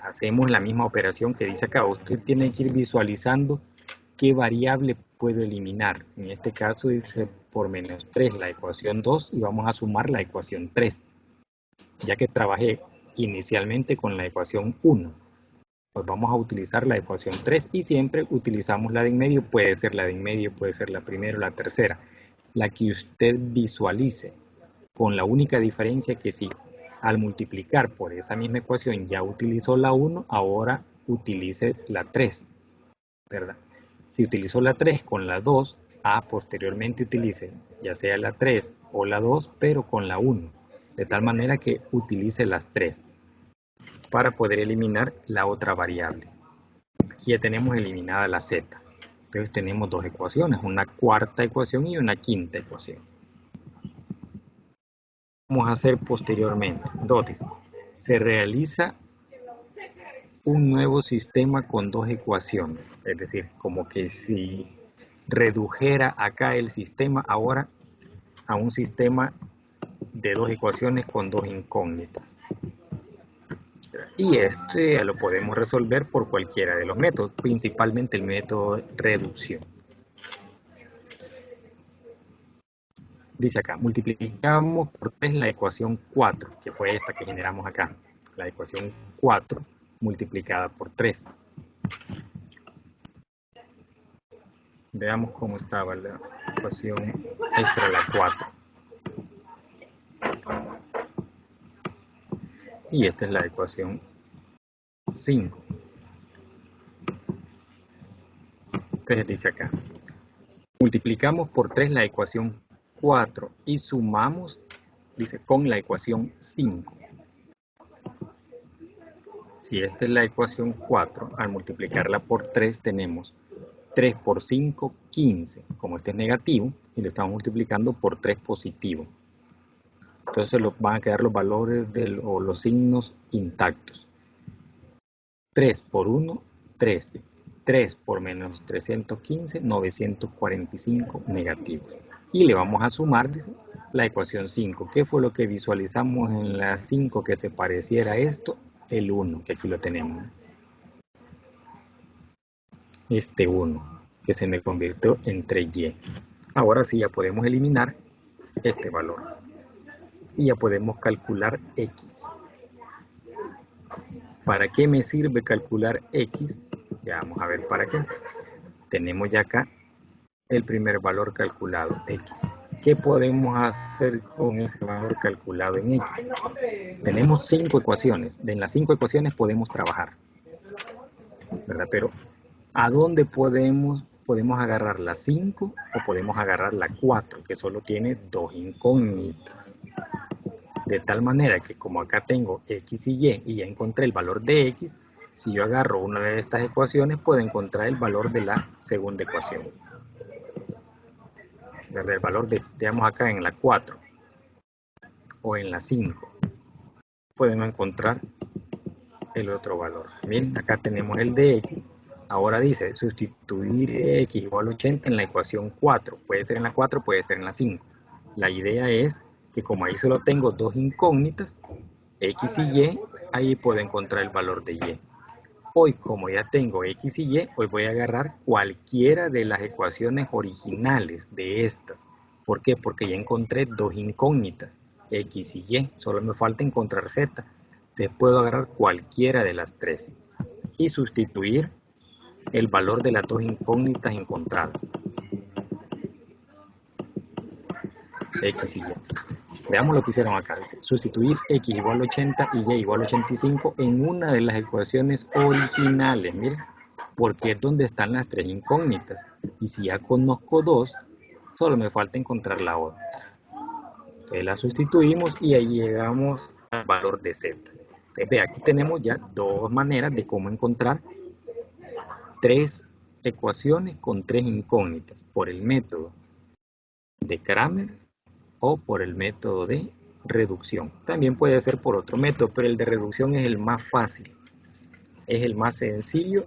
Hacemos la misma operación que dice acá. Usted tiene que ir visualizando qué variable puedo eliminar. En este caso dice por menos 3 la ecuación 2 y vamos a sumar la ecuación 3. Ya que trabajé inicialmente con la ecuación 1, pues vamos a utilizar la ecuación 3 y siempre utilizamos la de en medio. Puede ser la de en medio, puede ser la primera o la tercera. La que usted visualice, con la única diferencia que si al multiplicar por esa misma ecuación ya utilizó la 1, ahora utilice la 3, ¿verdad? Si utilizó la 3 con la 2, posteriormente utilice ya sea la 3 o la 2, pero con la 1, de tal manera que utilice las 3 para poder eliminar la otra variable. Aquí ya tenemos eliminada la z. Entonces tenemos dos ecuaciones, una cuarta ecuación y una quinta ecuación. Vamos a hacer posteriormente. Entonces, se realiza un nuevo sistema con dos ecuaciones. Es decir, como que si redujera acá el sistema ahora a un sistema de dos ecuaciones con dos incógnitas. Y este lo podemos resolver por cualquiera de los métodos, principalmente el método de reducción. Dice acá, multiplicamos por 3 la ecuación 4, que fue esta que generamos acá. La ecuación 4 multiplicada por 3. Veamos cómo estaba la ecuación, esta era la 4. Y esta es la ecuación 5. Entonces dice acá, multiplicamos por 3 la ecuación 4 y sumamos, dice, con la ecuación 5. Si esta es la ecuación 4, al multiplicarla por 3 tenemos 3 por 5, 15. Como este es negativo y lo estamos multiplicando por 3 positivo. Entonces van a quedar los valores o los signos intactos. 3 por 1, 3. 3 por menos 315, 945 negativo. Y le vamos a sumar, dice, la ecuación 5. ¿Qué fue lo que visualizamos en la 5 que se pareciera a esto? El 1, que aquí lo tenemos. Este 1, que se me convirtió en 3y. Ahora sí ya podemos eliminar este valor. Y ya podemos calcular x. ¿Para qué me sirve calcular x? Ya vamos a ver para qué. Tenemos ya acá el primer valor calculado, x. ¿Qué podemos hacer con ese valor calculado en x? Tenemos 5 ecuaciones. En las 5 ecuaciones podemos trabajar, ¿verdad? Pero ¿a dónde podemos agarrar la 5 o podemos agarrar la 4, que solo tiene dos incógnitas? De tal manera que como acá tengo x y ya encontré el valor de x, si yo agarro una de estas ecuaciones puedo encontrar el valor de la segunda ecuación. Desde el valor de, digamos acá en la 4 o en la 5, podemos encontrar el otro valor. Bien, acá tenemos el de x. Ahora dice sustituir x igual a 80 en la ecuación 4. Puede ser en la 4, puede ser en la 5. La idea es que como ahí solo tengo dos incógnitas, x y y, ahí puedo encontrar el valor de y. Hoy, como ya tengo x y y, hoy voy a agarrar cualquiera de las ecuaciones originales de estas. ¿Por qué? Porque ya encontré dos incógnitas, x y y. Solo me falta encontrar z. Entonces puedo agarrar cualquiera de las tres y sustituir el valor de las dos incógnitas encontradas. X y Y. Veamos lo que hicieron acá. Dice, sustituir X igual a 80 y Y igual a 85 en una de las ecuaciones originales. Miren, porque es donde están las tres incógnitas. Y si ya conozco dos, solo me falta encontrar la otra. Entonces la sustituimos y ahí llegamos al valor de Z. Entonces, ve, aquí tenemos ya dos maneras de cómo encontrar tres ecuaciones con tres incógnitas. Por el método de Cramer o por el método de reducción. También puede ser por otro método, pero el de reducción es el más fácil, es el más sencillo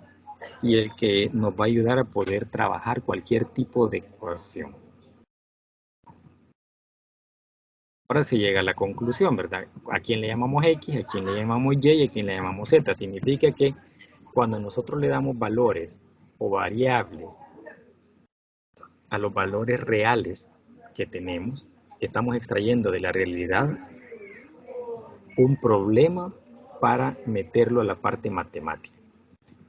y el que nos va a ayudar a poder trabajar cualquier tipo de ecuación. Ahora se llega a la conclusión, ¿verdad? ¿A quién le llamamos X, a quién le llamamos Y y a quién le llamamos Z? Significa que cuando nosotros le damos valores o variables a los valores reales que tenemos, estamos extrayendo de la realidad un problema para meterlo a la parte matemática.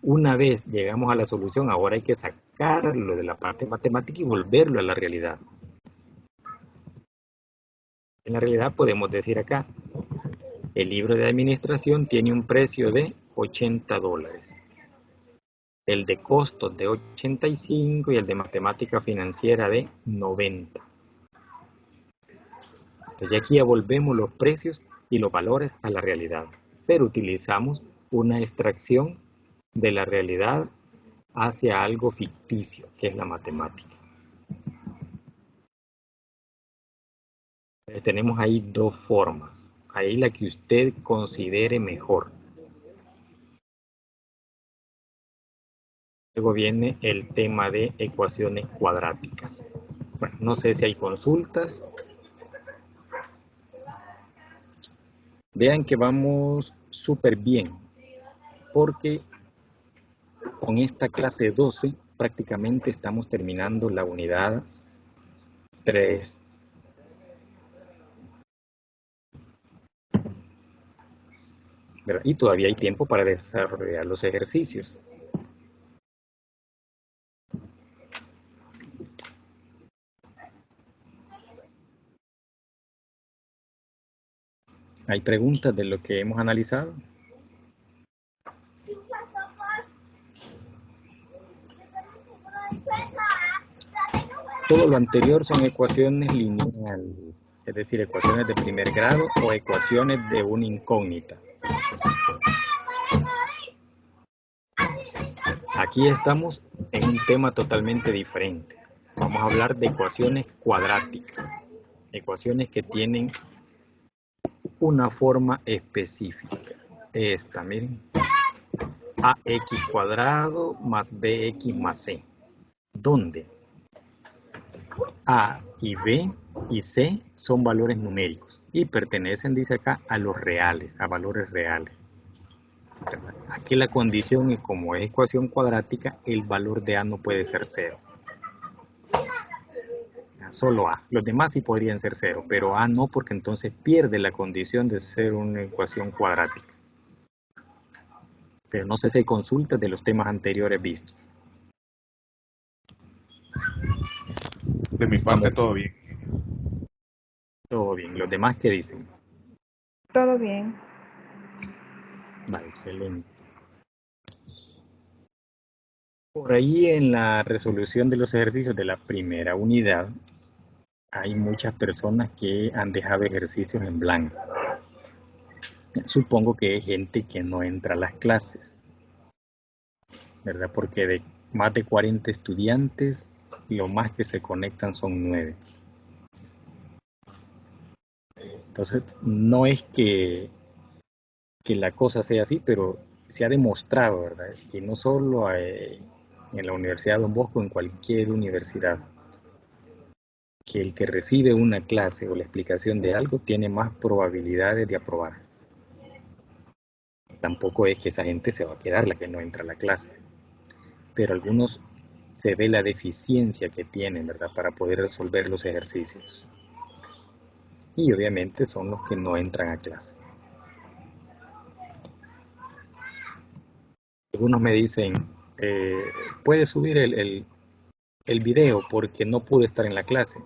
Una vez llegamos a la solución, ahora hay que sacarlo de la parte matemática y volverlo a la realidad. En la realidad podemos decir acá, el libro de administración tiene un precio de $80. El de costos de 85 y el de matemática financiera de 90. Entonces aquí ya volvemos los precios y los valores a la realidad, pero utilizamos una extracción de la realidad hacia algo ficticio, que es la matemática. Entonces, tenemos ahí dos formas, ahí la que usted considere mejor. Luego viene el tema de ecuaciones cuadráticas. Bueno, no sé si hay consultas. Vean que vamos súper bien, porque con esta clase 12 prácticamente estamos terminando la unidad 3. Y todavía hay tiempo para desarrollar los ejercicios. ¿Hay preguntas de lo que hemos analizado? Todo lo anterior son ecuaciones lineales, es decir, ecuaciones de primer grado o ecuaciones de una incógnita. Aquí estamos en un tema totalmente diferente. Vamos a hablar de ecuaciones cuadráticas, ecuaciones que tienen una forma específica. Esta, miren, ax cuadrado más bx más c, donde a y b y c son valores numéricos y pertenecen, dice acá, a los reales, a valores reales. Aquí la condición es, como es ecuación cuadrática, el valor de a no puede ser 0. Solo a. Los demás sí podrían ser 0, pero a no, porque entonces pierde la condición de ser una ecuación cuadrática. Pero no sé si hay consultas de los temas anteriores vistos. De mi parte, todo bien. Todo bien. ¿Los demás qué dicen? Todo bien. Vale, excelente. Por ahí en la resolución de los ejercicios de la primera unidad, hay muchas personas que han dejado ejercicios en blanco. Supongo que hay gente que no entra a las clases, ¿verdad? Porque de más de 40 estudiantes, lo más que se conectan son 9. Entonces, no es que la cosa sea así, pero se ha demostrado, ¿verdad? Y no solo en la Universidad Don Bosco, en cualquier universidad, que el que recibe una clase o la explicación de algo tiene más probabilidades de aprobar. Tampoco es que esa gente se va a quedar la que no entra a la clase, pero algunos se ve la deficiencia que tienen, ¿verdad?, para poder resolver los ejercicios. Y obviamente son los que no entran a clase. Algunos me dicen, puede subir el video porque no pude estar en la clase,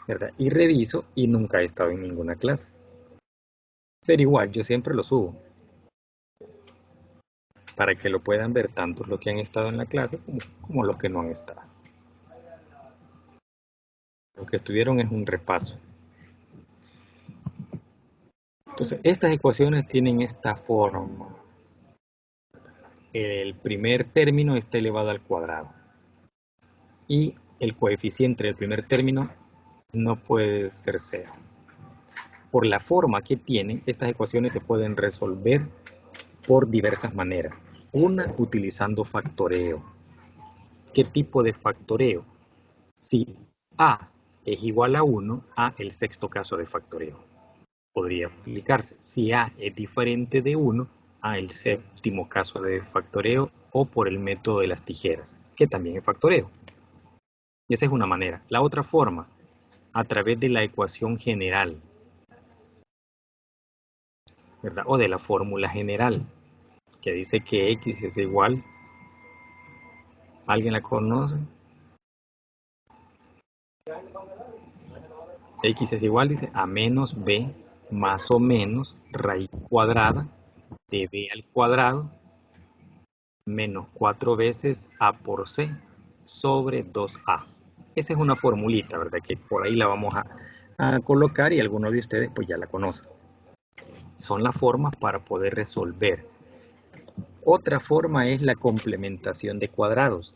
¿verdad? Y reviso y nunca he estado en ninguna clase. Pero igual, yo siempre lo subo para que lo puedan ver tanto los que han estado en la clase como los que no han estado. Lo que estuvieron es un repaso. Entonces, estas ecuaciones tienen esta forma. El primer término está elevado al cuadrado. Y el coeficiente del primer término no puede ser 0. Por la forma que tienen, estas ecuaciones se pueden resolver por diversas maneras. Una, utilizando factoreo. ¿Qué tipo de factoreo? Si A es igual a 1, A el sexto caso de factoreo. Podría aplicarse. Si A es diferente de 1, A el séptimo caso de factoreo, o por el método de las tijeras, que también es factoreo. Y esa es una manera. La otra forma, a través de la ecuación general, ¿verdad? O de la fórmula general, que dice que X es igual. ¿Alguien la conoce? X es igual, dice, a menos B más o menos raíz cuadrada de B al cuadrado menos 4 veces A por C sobre 2A. Esa es una formulita, ¿verdad? Que por ahí la vamos a colocar y algunos de ustedes pues ya la conocen. Son las formas para poder resolver. Otra forma es la complementación de cuadrados.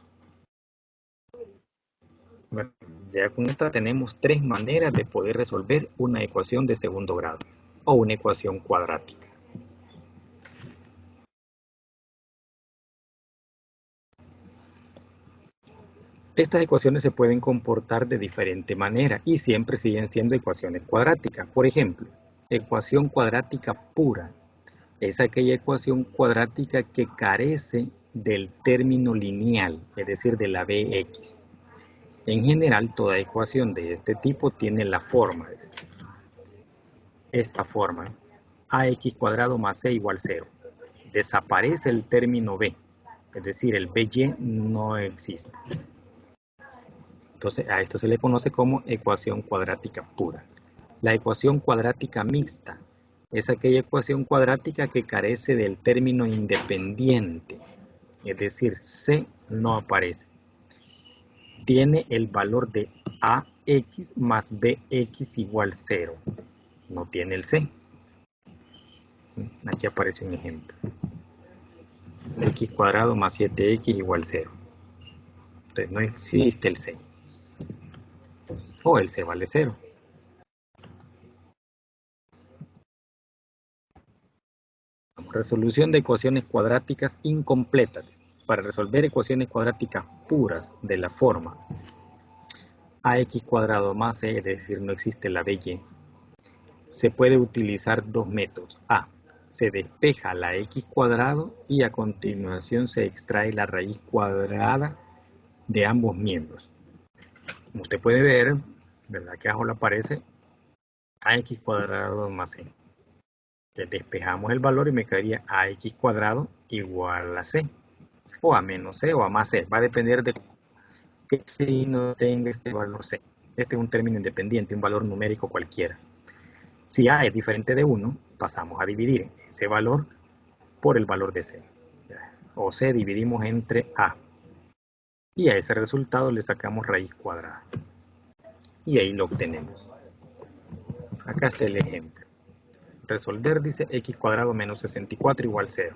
Bueno, ya con esta tenemos 3 maneras de poder resolver una ecuación de segundo grado o una ecuación cuadrática. Estas ecuaciones se pueden comportar de diferente manera y siempre siguen siendo ecuaciones cuadráticas. Por ejemplo, ecuación cuadrática pura es aquella ecuación cuadrática que carece del término lineal, es decir, de la Bx. En general, toda ecuación de este tipo tiene la forma, esta forma, ax cuadrado más c igual 0. Desaparece el término b, es decir, el by no existe. Entonces, a esto se le conoce como ecuación cuadrática pura. La ecuación cuadrática mixta es aquella ecuación cuadrática que carece del término independiente, es decir, c no aparece. Tiene el valor de ax más bx igual 0. No tiene el c. Aquí aparece un ejemplo. X cuadrado más 7x igual 0. Entonces no existe el c. O el c vale 0. Resolución de ecuaciones cuadráticas incompletas. Para resolver ecuaciones cuadráticas puras de la forma ax cuadrado más c, es decir, no existe la by, se puede utilizar dos métodos. A, se despeja la x cuadrado y a continuación se extrae la raíz cuadrada de ambos miembros. Como usted puede ver, ¿verdad? Que abajo le aparece ax cuadrado más c. Entonces despejamos el valor y me quedaría ax cuadrado igual a c. O a menos c o a más c. Va a depender de qué signo tenga este valor c. Este es un término independiente, un valor numérico cualquiera. Si a es diferente de 1, pasamos a dividir ese valor por el valor de c. O c dividimos entre a. Y a ese resultado le sacamos raíz cuadrada. Y ahí lo obtenemos. Acá está el ejemplo. Resolver dice x cuadrado menos 64 igual 0.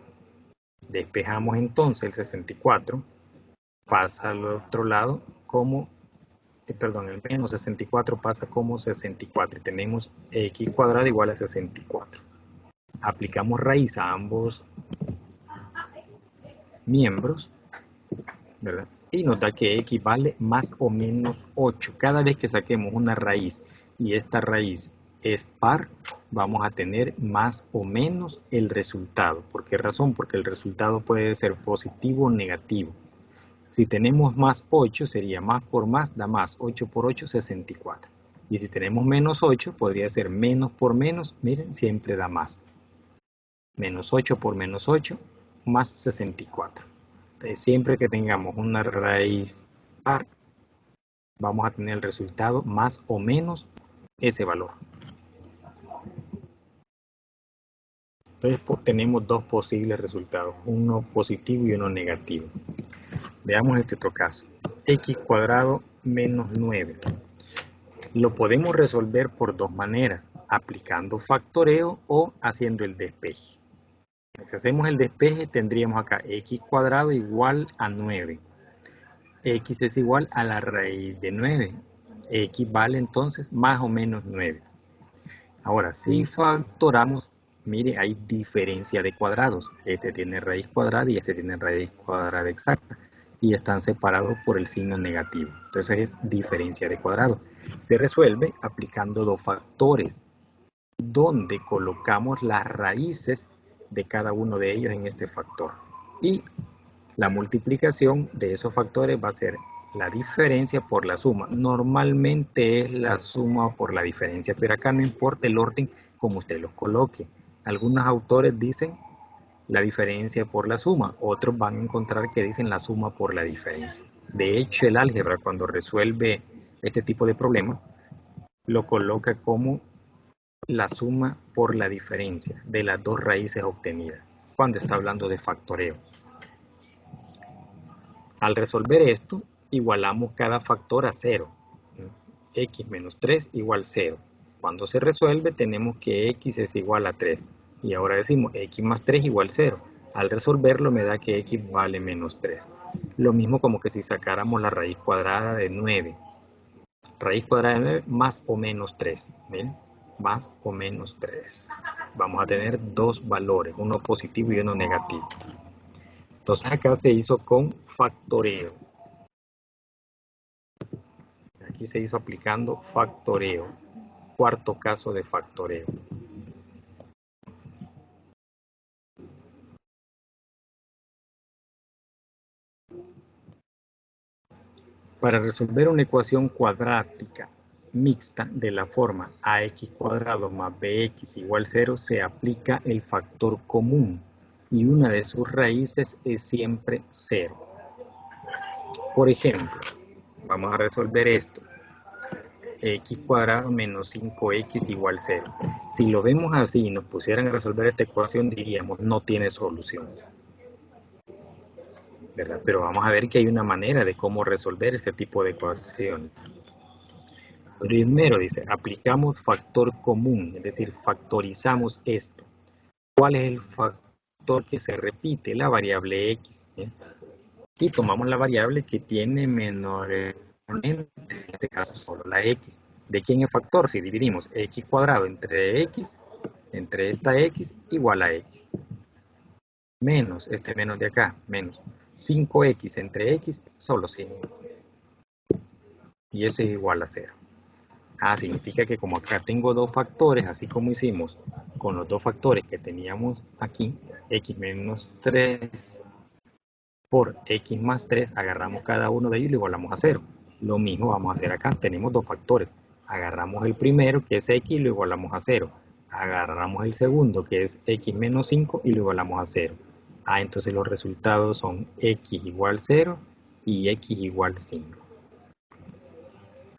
Despejamos entonces el 64. Pasa al otro lado como, el menos 64 pasa como 64. Y tenemos x cuadrado igual a 64. Aplicamos raíz a ambos miembros, ¿verdad? Y nos da que x vale más o menos 8. Cada vez que saquemos una raíz y esta raíz es par, vamos a tener más o menos el resultado. ¿Por qué razón? Porque el resultado puede ser positivo o negativo. Si tenemos más 8, sería más por más, da más. 8 por 8, 64. Y si tenemos menos 8, podría ser menos por menos, miren, siempre da más. Menos 8 por menos 8, más 64. Entonces, siempre que tengamos una raíz par, vamos a tener el resultado más o menos ese valor. Entonces tenemos dos posibles resultados, uno positivo y uno negativo. Veamos este otro caso. X cuadrado menos 9. Lo podemos resolver por dos maneras, aplicando factoreo o haciendo el despeje. Si hacemos el despeje tendríamos acá x cuadrado igual a 9. X es igual a la raíz de 9. X vale entonces más o menos 9. Ahora, si factoramos, mire, hay diferencia de cuadrados. Este tiene raíz cuadrada y este tiene raíz cuadrada exacta. Y están separados por el signo negativo. Entonces es diferencia de cuadrados. Se resuelve aplicando dos factores, donde colocamos las raíces de cada uno de ellos en este factor. Y la multiplicación de esos factores va a ser la diferencia por la suma. Normalmente es la suma por la diferencia, pero acá no importa el orden como usted los coloque. Algunos autores dicen la diferencia por la suma, otros van a encontrar que dicen la suma por la diferencia. De hecho, el álgebra cuando resuelve este tipo de problemas, lo coloca como la suma por la diferencia de las dos raíces obtenidas, cuando está hablando de factoreo. Al resolver esto, igualamos cada factor a 0. X menos 3 igual 0. Cuando se resuelve, tenemos que X es igual a 3. Y ahora decimos X más 3 igual 0. Al resolverlo me da que X vale menos 3. Lo mismo como que si sacáramos la raíz cuadrada de 9. Raíz cuadrada de 9 más o menos 3. ¿Ven? Más o menos 3. Vamos a tener dos valores, uno positivo y uno negativo. Entonces acá se hizo con factoreo. Aquí se hizo aplicando factoreo. Cuarto caso de factoreo. Para resolver una ecuación cuadrática mixta de la forma ax cuadrado más bx igual 0 se aplica el factor común y una de sus raíces es siempre 0. Por ejemplo, vamos a resolver esto. X cuadrado menos 5x igual 0. Si lo vemos así y nos pusieran a resolver esta ecuación diríamos no tiene solución, ¿verdad? Pero vamos a ver que hay una manera de cómo resolver este tipo de ecuaciones. Primero dice, aplicamos factor común, es decir, factorizamos esto. ¿Cuál es el factor que se repite? La variable x. Y tomamos la variable que tiene menor exponente, en este caso solo la x. ¿De quién es factor? Si dividimos x cuadrado entre esta x, igual a x. Menos, este menos de acá, menos 5x entre x, solo 5. Y eso es igual a 0. Significa que como acá tengo dos factores, así como hicimos con los dos factores que teníamos aquí, x menos 3 por x más 3, agarramos cada uno de ellos y lo igualamos a 0. Lo mismo vamos a hacer acá, tenemos dos factores. Agarramos el primero, que es x, y lo igualamos a 0. Agarramos el segundo, que es x menos 5, y lo igualamos a 0. Entonces los resultados son x igual 0 y x igual 5.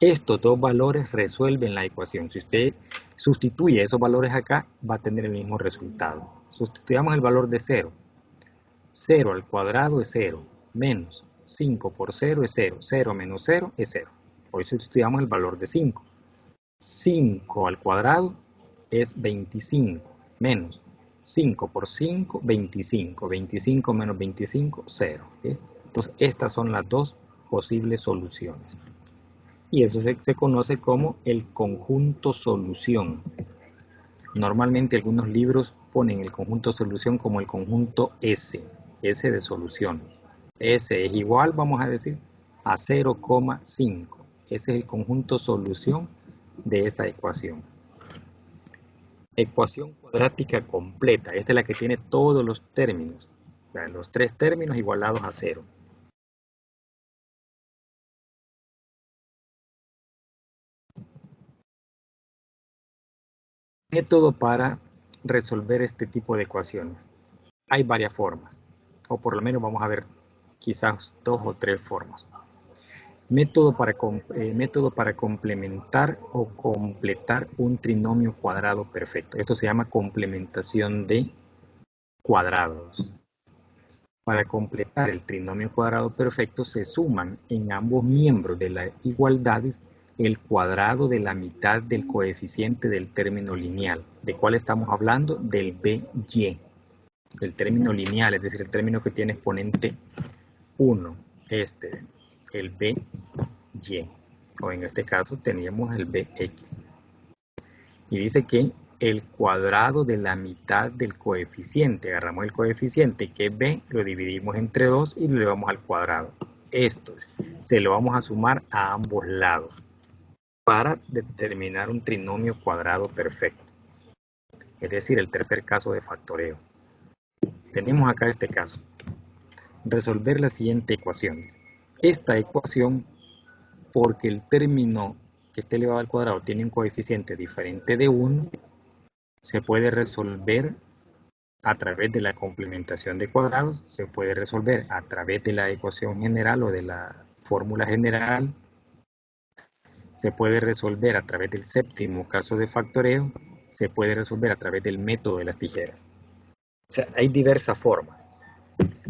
Estos dos valores resuelven la ecuación. Si usted sustituye esos valores acá, va a tener el mismo resultado. Sustituyamos el valor de 0. 0 al cuadrado es 0, menos 5 por 0 es 0. 0 menos 0 es 0. Hoy sustituyamos el valor de 5. 5 al cuadrado es 25, menos 5 por 5, 25. 25 menos 25, 0. ¿Okay? Entonces, estas son las dos posibles soluciones. Y eso se conoce como el conjunto solución. Normalmente algunos libros ponen el conjunto solución como el conjunto S, S de solución. S es igual, vamos a decir, a 0,5. Ese es el conjunto solución de esa ecuación. Ecuación cuadrática completa. Esta es la que tiene todos los términos. Los tres términos igualados a 0. Método para resolver este tipo de ecuaciones. Hay varias formas, o por lo menos vamos a ver quizás 2 o 3 formas. Método para complementar o completar un trinomio cuadrado perfecto. Esto se llama complementación de cuadrados. Para completar el trinomio cuadrado perfecto se suman en ambos miembros de las igualdades el cuadrado de la mitad del coeficiente del término lineal. ¿De cuál estamos hablando? Del BY. El término lineal, es decir, el término que tiene exponente 1. El BY. O en este caso teníamos el BX. Y dice que el cuadrado de la mitad del coeficiente. Agarramos el coeficiente que es B, lo dividimos entre 2 y lo llevamos al cuadrado. Esto se lo vamos a sumar a ambos lados para determinar un trinomio cuadrado perfecto. Es decir, el tercer caso de factoreo. Tenemos acá este caso. Resolver la siguiente ecuación. Esta ecuación, porque el término que esté elevado al cuadrado tiene un coeficiente diferente de 1, se puede resolver a través de la complementación de cuadrados, se puede resolver a través de la ecuación general o de la fórmula general, se puede resolver a través del séptimo caso de factoreo, se puede resolver a través del método de las tijeras. O sea, hay diversas formas.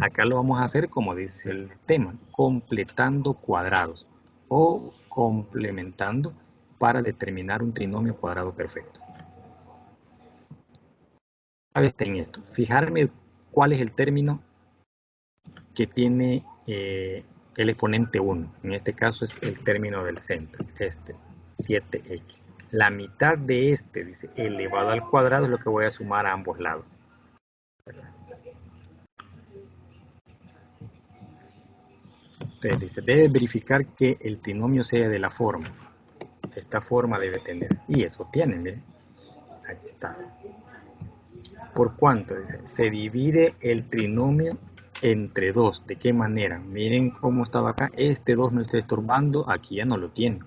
Acá lo vamos a hacer como dice el tema, completando cuadrados o complementando para determinar un trinomio cuadrado perfecto. Ahora está en esto. Fijarme cuál es el término que tiene el exponente 1. En este caso es el término del centro, 7x. La mitad de dice, elevado al cuadrado es lo que voy a sumar a ambos lados. Entonces dice, debe verificar que el trinomio sea de la forma. Esta forma debe tener. Y eso tiene, ¿eh? Aquí está. ¿Por cuánto? Dice, se divide el trinomio entre 2. ¿De qué manera? Miren cómo estaba acá. Este 2 no está estorbando, aquí ya no lo tiene.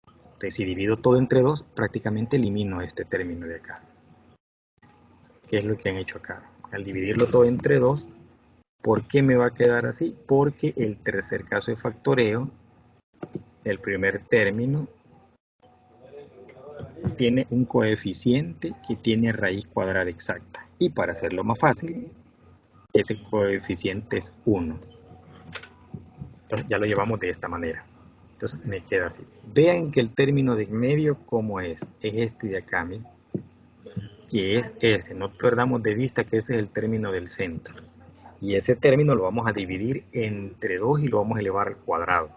Entonces, si divido todo entre 2, prácticamente elimino este término de acá. ¿Qué es lo que han hecho acá? Al dividirlo todo entre 2, ¿por qué me va a quedar así? Porque el tercer caso de factoreo, el primer término, tiene un coeficiente que tiene raíz cuadrada exacta. Y para hacerlo más fácil, ese coeficiente es 1. Entonces ya lo llevamos de esta manera. Entonces me queda así. Vean que el término de medio, ¿cómo es? Es este de acá, ¿miren? Que es ese. No perdamos de vista que ese es el término del centro. Y ese término lo vamos a dividir entre 2 y lo vamos a elevar al cuadrado.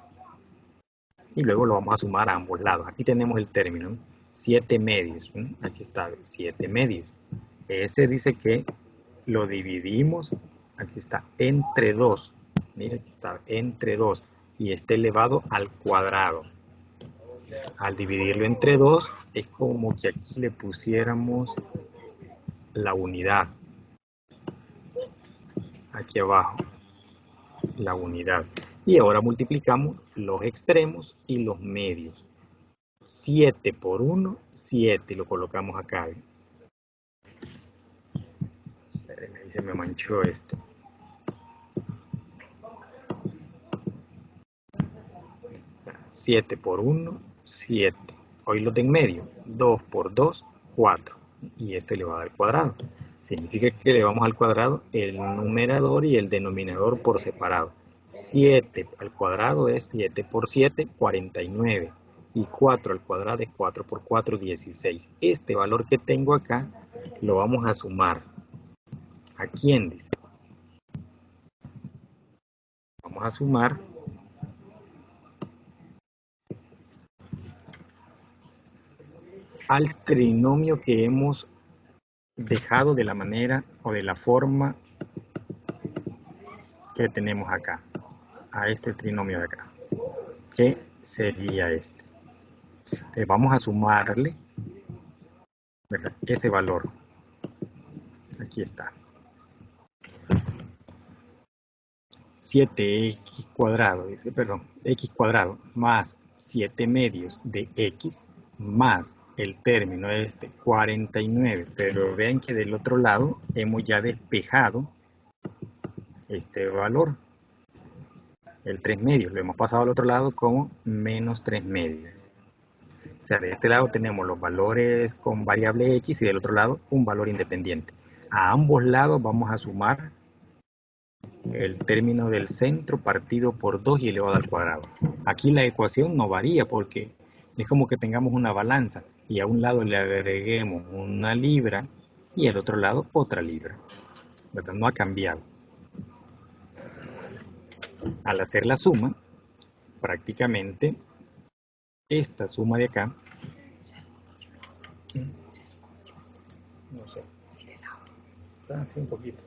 Y luego lo vamos a sumar a ambos lados. Aquí tenemos el término, 7 medios. Aquí está, 7 medios. Ese dice que lo dividimos, aquí está, entre 2. Mira, aquí está, entre 2. Y está elevado al cuadrado. Al dividirlo entre 2, es como que aquí le pusiéramos la unidad. Aquí abajo, la unidad. Y ahora multiplicamos los extremos y los medios. 7 por 1, 7. Y lo colocamos acá. Ahí se me manchó esto. 7 por 1, 7. Hoy lo de en medio. 2 por 2, 4. Y esto elevado al cuadrado. Significa que elevamos al cuadrado el numerador y el denominador por separado. 7 al cuadrado es 7 por 7, 49. Y 4 al cuadrado es 4 por 4, 16. Este valor que tengo acá lo vamos a sumar. ¿A quién dice? Vamos a sumar al trinomio que hemos dejado de la manera o de la forma que tenemos acá, a este trinomio de acá, que sería este. Entonces vamos a sumarle, ¿verdad?, ese valor. Aquí está. 7x cuadrado, dice, perdón, x cuadrado más 7 medios de x más el término 49, pero vean que del otro lado hemos ya despejado este valor. el 3 medios. Lo hemos pasado al otro lado como menos 3 medios. O sea, de este lado tenemos los valores con variable x y del otro lado un valor independiente. A ambos lados vamos a sumar el término del centro partido por 2 y elevado al cuadrado. Aquí la ecuación no varía porque es como que tengamos una balanza y a un lado le agreguemos una libra y al otro lado otra libra. ¿Verdad? No ha cambiado. Al hacer la suma, prácticamente esta suma de acá, no sé, así un poquito.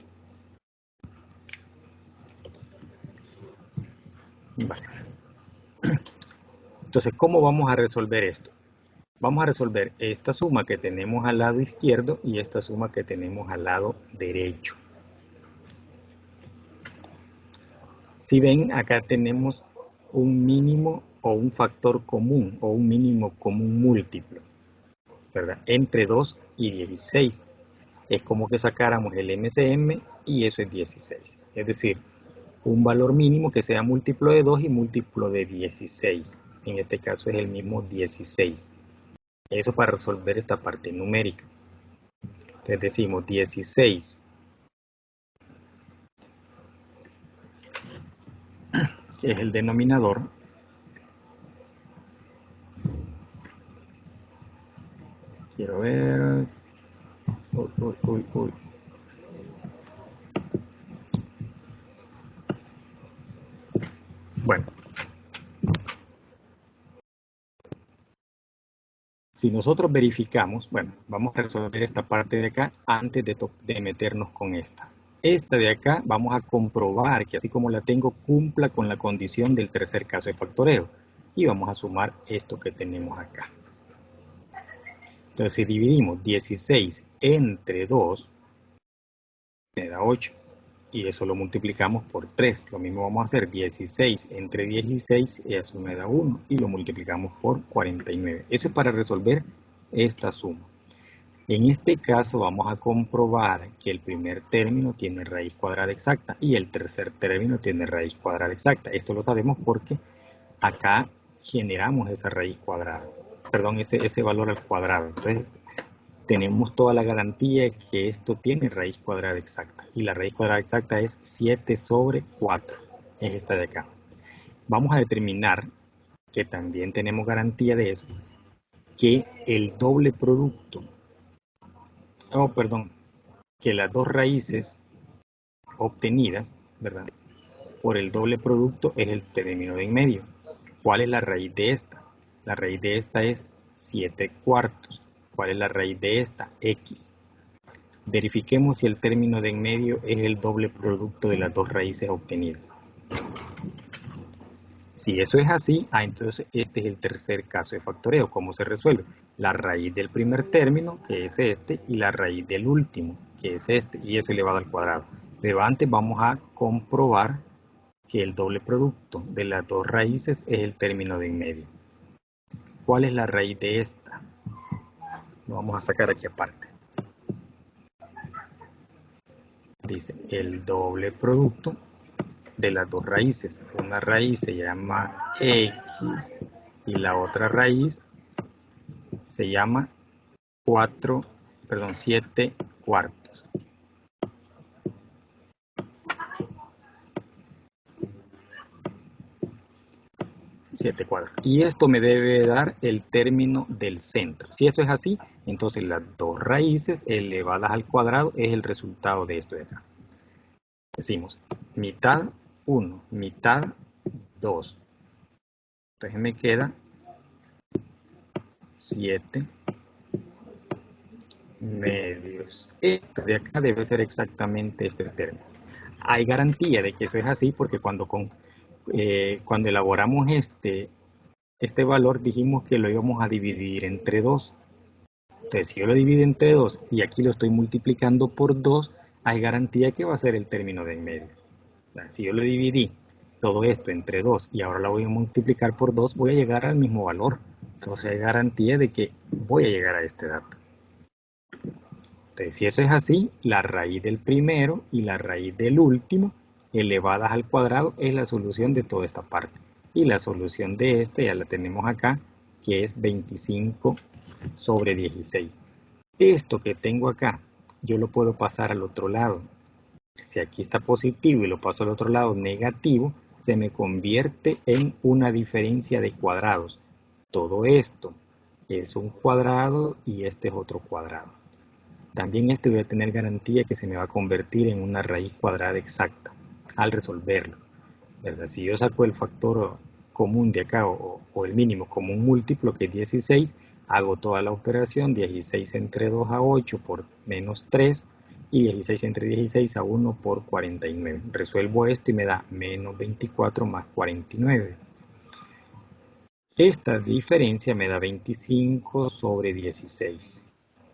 Vale. Entonces, ¿cómo vamos a resolver esto? Vamos a resolver esta suma que tenemos al lado izquierdo y esta suma que tenemos al lado derecho. Si ven, acá tenemos un mínimo o un factor común o un mínimo común múltiplo, ¿verdad? Entre 2 y 16. Es como que sacáramos el MCM y eso es 16. Es decir, un valor mínimo que sea múltiplo de 2 y múltiplo de 16. En este caso es el mismo 16. Eso para resolver esta parte numérica. Entonces decimos 16 que es el denominador, quiero ver, uy. Bueno, si nosotros verificamos, bueno, vamos a resolver esta parte de acá antes de meternos con esta. Esta de acá vamos a comprobar que así como la tengo cumpla con la condición del tercer caso de factoreo. Y vamos a sumar esto que tenemos acá. Entonces si dividimos 16 entre 2, me da 8. Y eso lo multiplicamos por 3. Lo mismo vamos a hacer 16 entre 16, y eso me da 1. Y lo multiplicamos por 49. Eso es para resolver esta suma. En este caso vamos a comprobar que el primer término tiene raíz cuadrada exacta y el tercer término tiene raíz cuadrada exacta. Esto lo sabemos porque acá generamos esa raíz cuadrada, perdón, ese valor al cuadrado. Entonces tenemos toda la garantía que esto tiene raíz cuadrada exacta. Y la raíz cuadrada exacta es 7 sobre 4. Es esta de acá. Vamos a determinar, que también tenemos garantía de eso, que el doble producto, que las dos raíces obtenidas, ¿verdad?, por el doble producto es el término de en medio. ¿Cuál es la raíz de esta? La raíz de esta es 7 cuartos. ¿Cuál es la raíz de esta? X. Verifiquemos si el término de en medio es el doble producto de las dos raíces obtenidas. Si eso es así, entonces este es el tercer caso de factoreo. ¿Cómo se resuelve? La raíz del primer término, que es este, y la raíz del último, que es este, y eso elevado al cuadrado. Pero antes vamos a comprobar que el doble producto de las dos raíces es el término de en medio. ¿Cuál es la raíz de esta? Lo vamos a sacar aquí aparte. Dice el doble producto de las dos raíces. Una raíz se llama X y la otra raíz se llama 7 cuartos. Y esto me debe dar el término del centro. Si eso es así, entonces las dos raíces elevadas al cuadrado es el resultado de esto de acá. Decimos mitad 1, mitad 2. Entonces me queda 7 medios. Esto de acá debe ser exactamente este término. Hay garantía de que eso es así porque cuando elaboramos este valor dijimos que lo íbamos a dividir entre 2. Entonces si yo lo divido entre 2 y aquí lo estoy multiplicando por 2, hay garantía que va a ser el término de en medio. Si yo lo dividí todo esto entre 2 y ahora la voy a multiplicar por 2, voy a llegar al mismo valor. Entonces hay garantía de que voy a llegar a este dato. Entonces si eso es así, la raíz del primero y la raíz del último elevadas al cuadrado es la solución de toda esta parte. Y la solución de esta ya la tenemos acá, que es 25 sobre 16. Esto que tengo acá, yo lo puedo pasar al otro lado. Si aquí está positivo y lo paso al otro lado negativo, se me convierte en una diferencia de cuadrados. Todo esto es un cuadrado y este es otro cuadrado. También este voy a tener garantía que se me va a convertir en una raíz cuadrada exacta al resolverlo, ¿verdad? Si yo saco el factor común de acá o el mínimo común múltiplo, que es 16, hago toda la operación, 16 entre 2 a 8 por menos 3 y 16 entre 16 a 1 por 49. Resuelvo esto y me da menos 24 más 49. Esta diferencia me da 25 sobre 16.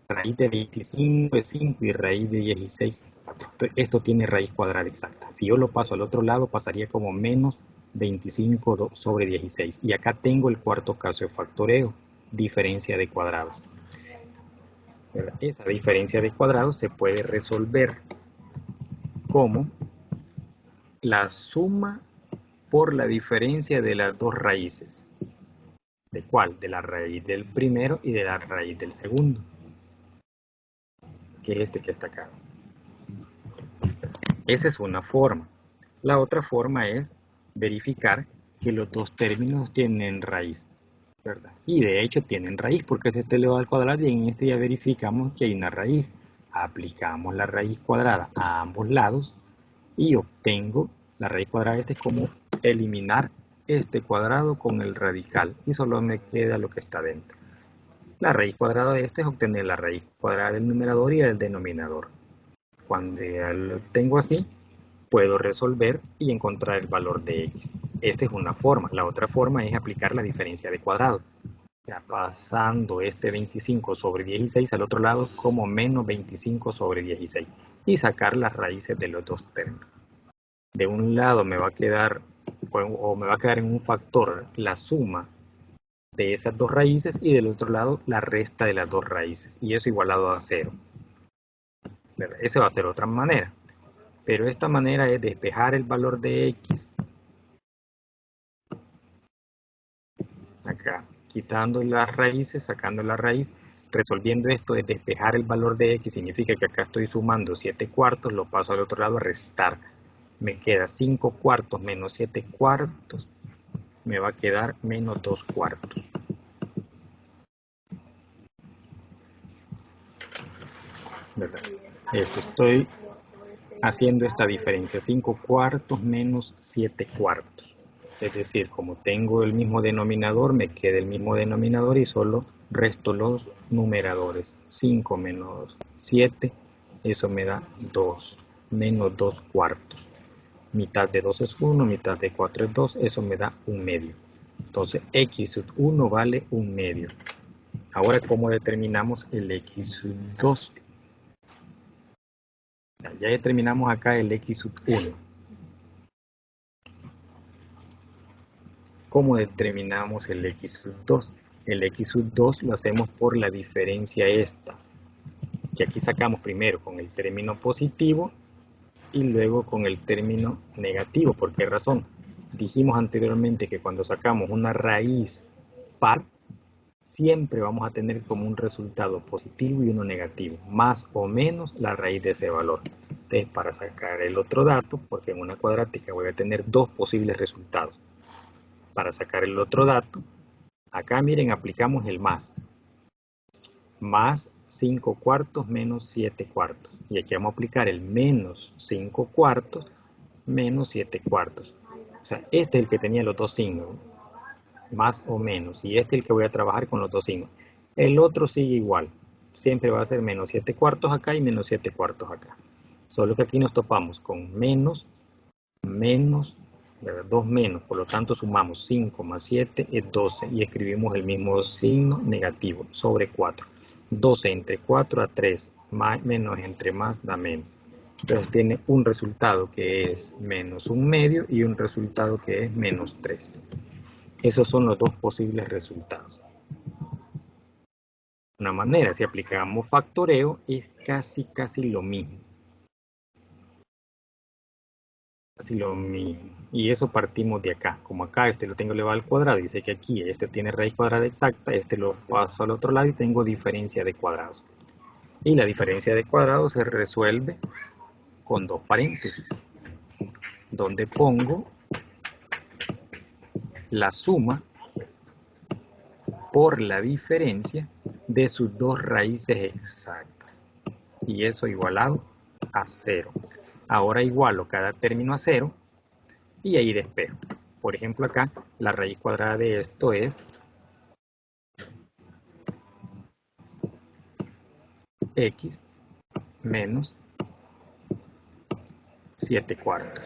Raíz de 25 es 5 y raíz de 16 es 4. Esto tiene raíz cuadrada exacta. Si yo lo paso al otro lado, pasaría como menos 25 sobre 16. Y acá tengo el cuarto caso de factoreo, diferencia de cuadrados. Esa diferencia de cuadrados se puede resolver como la suma por la diferencia de las dos raíces. ¿De cuál? De la raíz del primero y de la raíz del segundo, que es este que está acá. Esa es una forma. La otra forma es verificar que los dos términos tienen raíz, ¿verdad? Y de hecho tienen raíz porque es este elevado al cuadrado y en este ya verificamos que hay una raíz. Aplicamos la raíz cuadrada a ambos lados y obtengo la raíz cuadrada. Este es como eliminar este cuadrado con el radical y solo me queda lo que está dentro. La raíz cuadrada de este es obtener la raíz cuadrada del numerador y del denominador. Cuando ya lo tengo así, puedo resolver y encontrar el valor de x. Esta es una forma. La otra forma es aplicar la diferencia de cuadrado. Ya pasando este 25 sobre 16 al otro lado como menos 25 sobre 16 y sacar las raíces de los dos términos. De un lado me va a quedar en un factor la suma de esas dos raíces y del otro lado la resta de las dos raíces y eso igualado a 0. Esa va a ser otra manera, pero esta manera es despejar el valor de x acá, quitando las raíces, sacando la raíz, resolviendo esto de despejar el valor de x, significa que acá estoy sumando 7 cuartos, lo paso al otro lado a restar. Me queda 5 cuartos menos 7 cuartos, me va a quedar menos 2 cuartos. ¿Verdad? Esto estoy haciendo esta diferencia, 5 cuartos menos 7 cuartos. Es decir, como tengo el mismo denominador, me queda el mismo denominador y solo resto los numeradores. 5 menos 7, eso me da 2, menos 2 cuartos. Mitad de 2 es 1, mitad de 4 es 2, eso me da 1 medio. Entonces, x sub 1 vale 1 medio. Ahora, ¿cómo determinamos el x sub 2? Ya determinamos acá el x sub 1. ¿Cómo determinamos el x sub 2? El x sub 2 lo hacemos por la diferencia esta, que aquí sacamos primero con el término positivo y luego con el término negativo. ¿Por qué razón? Dijimos anteriormente que cuando sacamos una raíz par, siempre vamos a tener como un resultado positivo y uno negativo, más o menos la raíz de ese valor. Entonces, para sacar el otro dato, porque en una cuadrática voy a tener dos posibles resultados. Para sacar el otro dato, acá miren, aplicamos el más. Más 5 cuartos menos 7 cuartos. Y aquí vamos a aplicar el menos 5 cuartos menos 7 cuartos. O sea, este es el que tenía los dos signos, más o menos. Y este es el que voy a trabajar con los dos signos. El otro sigue igual. Siempre va a ser menos 7 cuartos acá y menos 7 cuartos acá. Solo que aquí nos topamos con menos, dos menos. Por lo tanto, sumamos 5 más 7 es 12. Y escribimos el mismo signo negativo sobre 4. 12 entre 4 a 3. Menos entre más da menos. Entonces tiene un resultado que es menos 1 medio y un resultado que es menos 3. Esos son los dos posibles resultados. Una manera, si aplicamos factoreo, es casi lo mismo. Casi lo mismo. Y eso partimos de acá. Como acá este lo tengo elevado al cuadrado y sé que aquí este tiene raíz cuadrada exacta, este lo paso al otro lado y tengo diferencia de cuadrados. Y la diferencia de cuadrados se resuelve con dos paréntesis, donde pongo la suma por la diferencia de sus dos raíces exactas. Y eso igualado a 0. Ahora igualo cada término a 0 y ahí despejo. Por ejemplo, acá la raíz cuadrada de esto es x menos 7/4.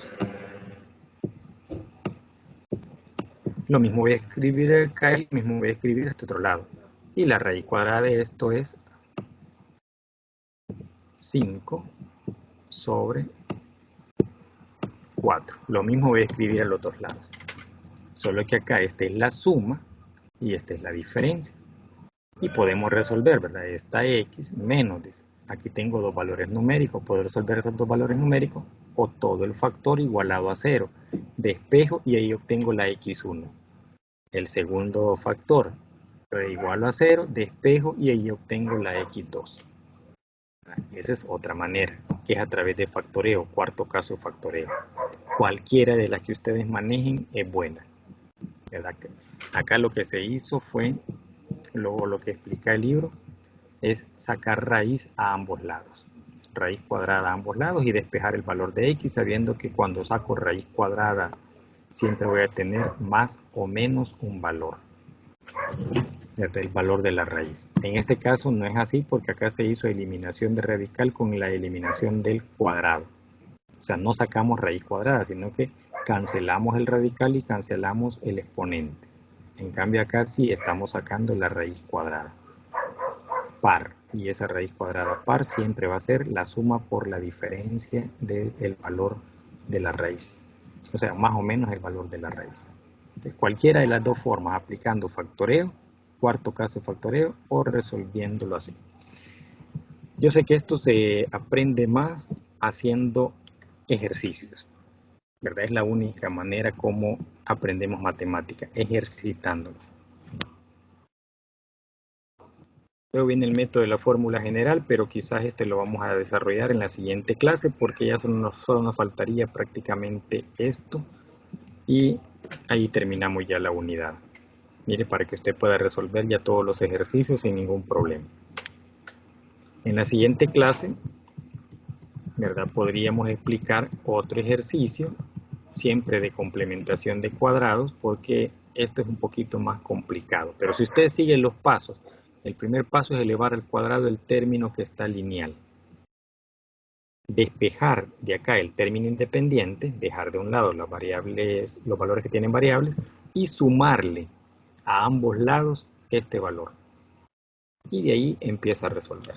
Lo mismo voy a escribir acá y lo mismo voy a escribir a este otro lado. Y la raíz cuadrada de esto es 5 sobre 4. Lo mismo voy a escribir a los dos lados. Solo que acá esta es la suma y esta es la diferencia. Y podemos resolver, ¿verdad? Esta x menos, dice. Aquí tengo dos valores numéricos. Puedo resolver estos dos valores numéricos o todo el factor igualado a 0. Despejo y ahí obtengo la x1. El segundo factor igual a 0, despejo y ahí obtengo la x2. Esa es otra manera, que es a través de factoreo, cuarto caso de factoreo. Cualquiera de las que ustedes manejen es buena, ¿verdad? Acá lo que se hizo fue, luego lo que explica el libro, es sacar raíz a ambos lados. Raíz cuadrada a ambos lados y despejar el valor de x, sabiendo que cuando saco raíz cuadrada siempre voy a tener más o menos un valor. El valor de la raíz. En este caso no es así porque acá se hizo eliminación de radical con la eliminación del cuadrado. O sea, no sacamos raíz cuadrada, sino que cancelamos el radical y cancelamos el exponente. En cambio acá sí estamos sacando la raíz cuadrada par. Y esa raíz cuadrada par siempre va a ser la suma por la diferencia del valor de la raíz. O sea, más o menos el valor de la raíz. Entonces, cualquiera de las dos formas, aplicando factoreo, cuarto caso de factoreo, o resolviéndolo así. Yo sé que esto se aprende más haciendo ejercicios, ¿verdad? Es la única manera como aprendemos matemática, ejercitándolo. Luego viene el método de la fórmula general, pero quizás este lo vamos a desarrollar en la siguiente clase porque ya solo nos faltaría prácticamente esto y ahí terminamos ya la unidad. Mire, para que usted pueda resolver ya todos los ejercicios sin ningún problema. En la siguiente clase, ¿verdad? Podríamos explicar otro ejercicio, siempre de complementación de cuadrados, porque esto es un poquito más complicado. Pero si ustedes siguen los pasos, el primer paso es elevar al cuadrado el término que está lineal. Despejar de acá el término independiente, dejar de un lado las variables, los valores que tienen variables, y sumarle a ambos lados este valor. Y de ahí empieza a resolver.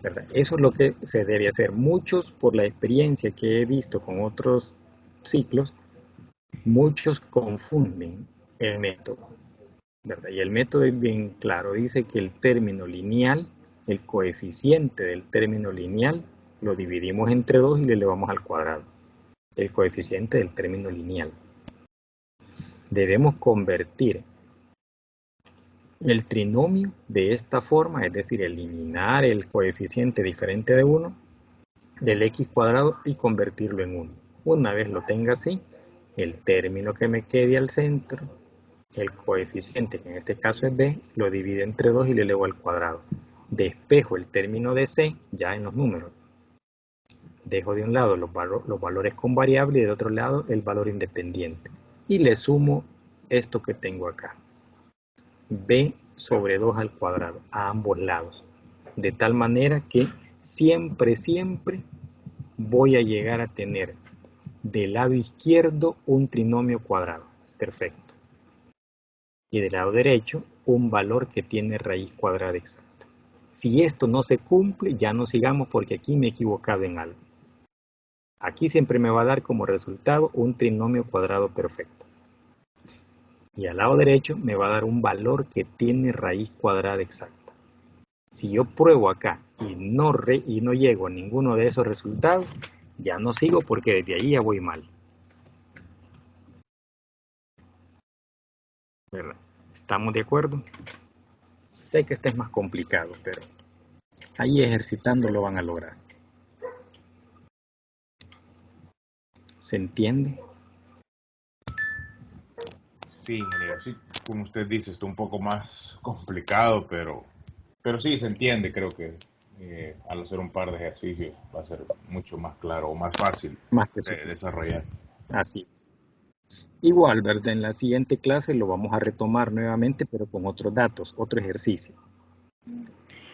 ¿Verdad? Eso es lo que se debe hacer. Muchos, por la experiencia que he visto con otros ciclos, muchos confunden el método, ¿verdad? Y el método es bien claro. Dice que el término lineal, el coeficiente del término lineal, lo dividimos entre 2 y le elevamos al cuadrado. El coeficiente del término lineal. Debemos convertir el trinomio de esta forma, es decir, eliminar el coeficiente diferente de 1 del x cuadrado y convertirlo en 1. Una vez lo tenga así, el término que me quede al centro, el coeficiente, que en este caso es b, lo divido entre 2 y le elevo al cuadrado. Despejo el término de c ya en los números. Dejo de un lado los valores con variable y de otro lado el valor independiente. Y le sumo esto que tengo acá. b sobre 2 al cuadrado a ambos lados. De tal manera que siempre voy a llegar a tener del lado izquierdo un trinomio cuadrado. Perfecto. Y del lado derecho un valor que tiene raíz cuadrada exacta. Si esto no se cumple, ya no sigamos porque aquí me he equivocado en algo. Aquí siempre me va a dar como resultado un trinomio cuadrado perfecto. Y al lado derecho me va a dar un valor que tiene raíz cuadrada exacta. Si yo pruebo acá y no llego a ninguno de esos resultados, Ya no sigo porque desde ahí ya voy mal. ¿Verdad? ¿Estamos de acuerdo? Sé que este es más complicado, pero ahí ejercitando lo van a lograr. ¿Se entiende? Sí, ingeniero, sí, como usted dice, está un poco más complicado, pero sí se entiende, creo que al hacer un par de ejercicios va a ser mucho más claro o más fácil Más que de suficiente. desarrollar. Así es. Igual, ¿verdad? En la siguiente clase lo vamos a retomar nuevamente, pero con otros datos, otro ejercicio.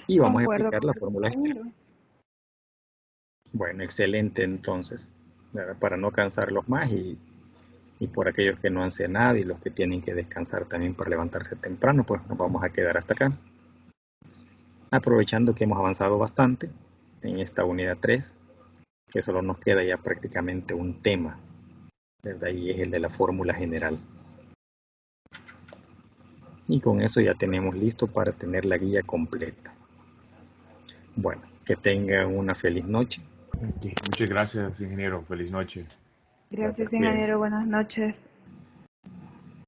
Y vamos a Concuerdo aplicar con la el fórmula general. compañero. Bueno, excelente entonces, ¿verdad? Para no cansarlos más y por aquellos que no han cenado y los que tienen que descansar también para levantarse temprano, pues nos vamos a quedar hasta acá. Aprovechando que hemos avanzado bastante en esta unidad 3, que solo nos queda ya prácticamente un tema, desde ahí es el de la fórmula general. Y con eso ya tenemos listo para tener la guía completa. Bueno, que tengan una feliz noche. Ok, muchas gracias, ingeniero. Feliz noche. Gracias, Gracias, cuídense. ingeniero. Buenas noches.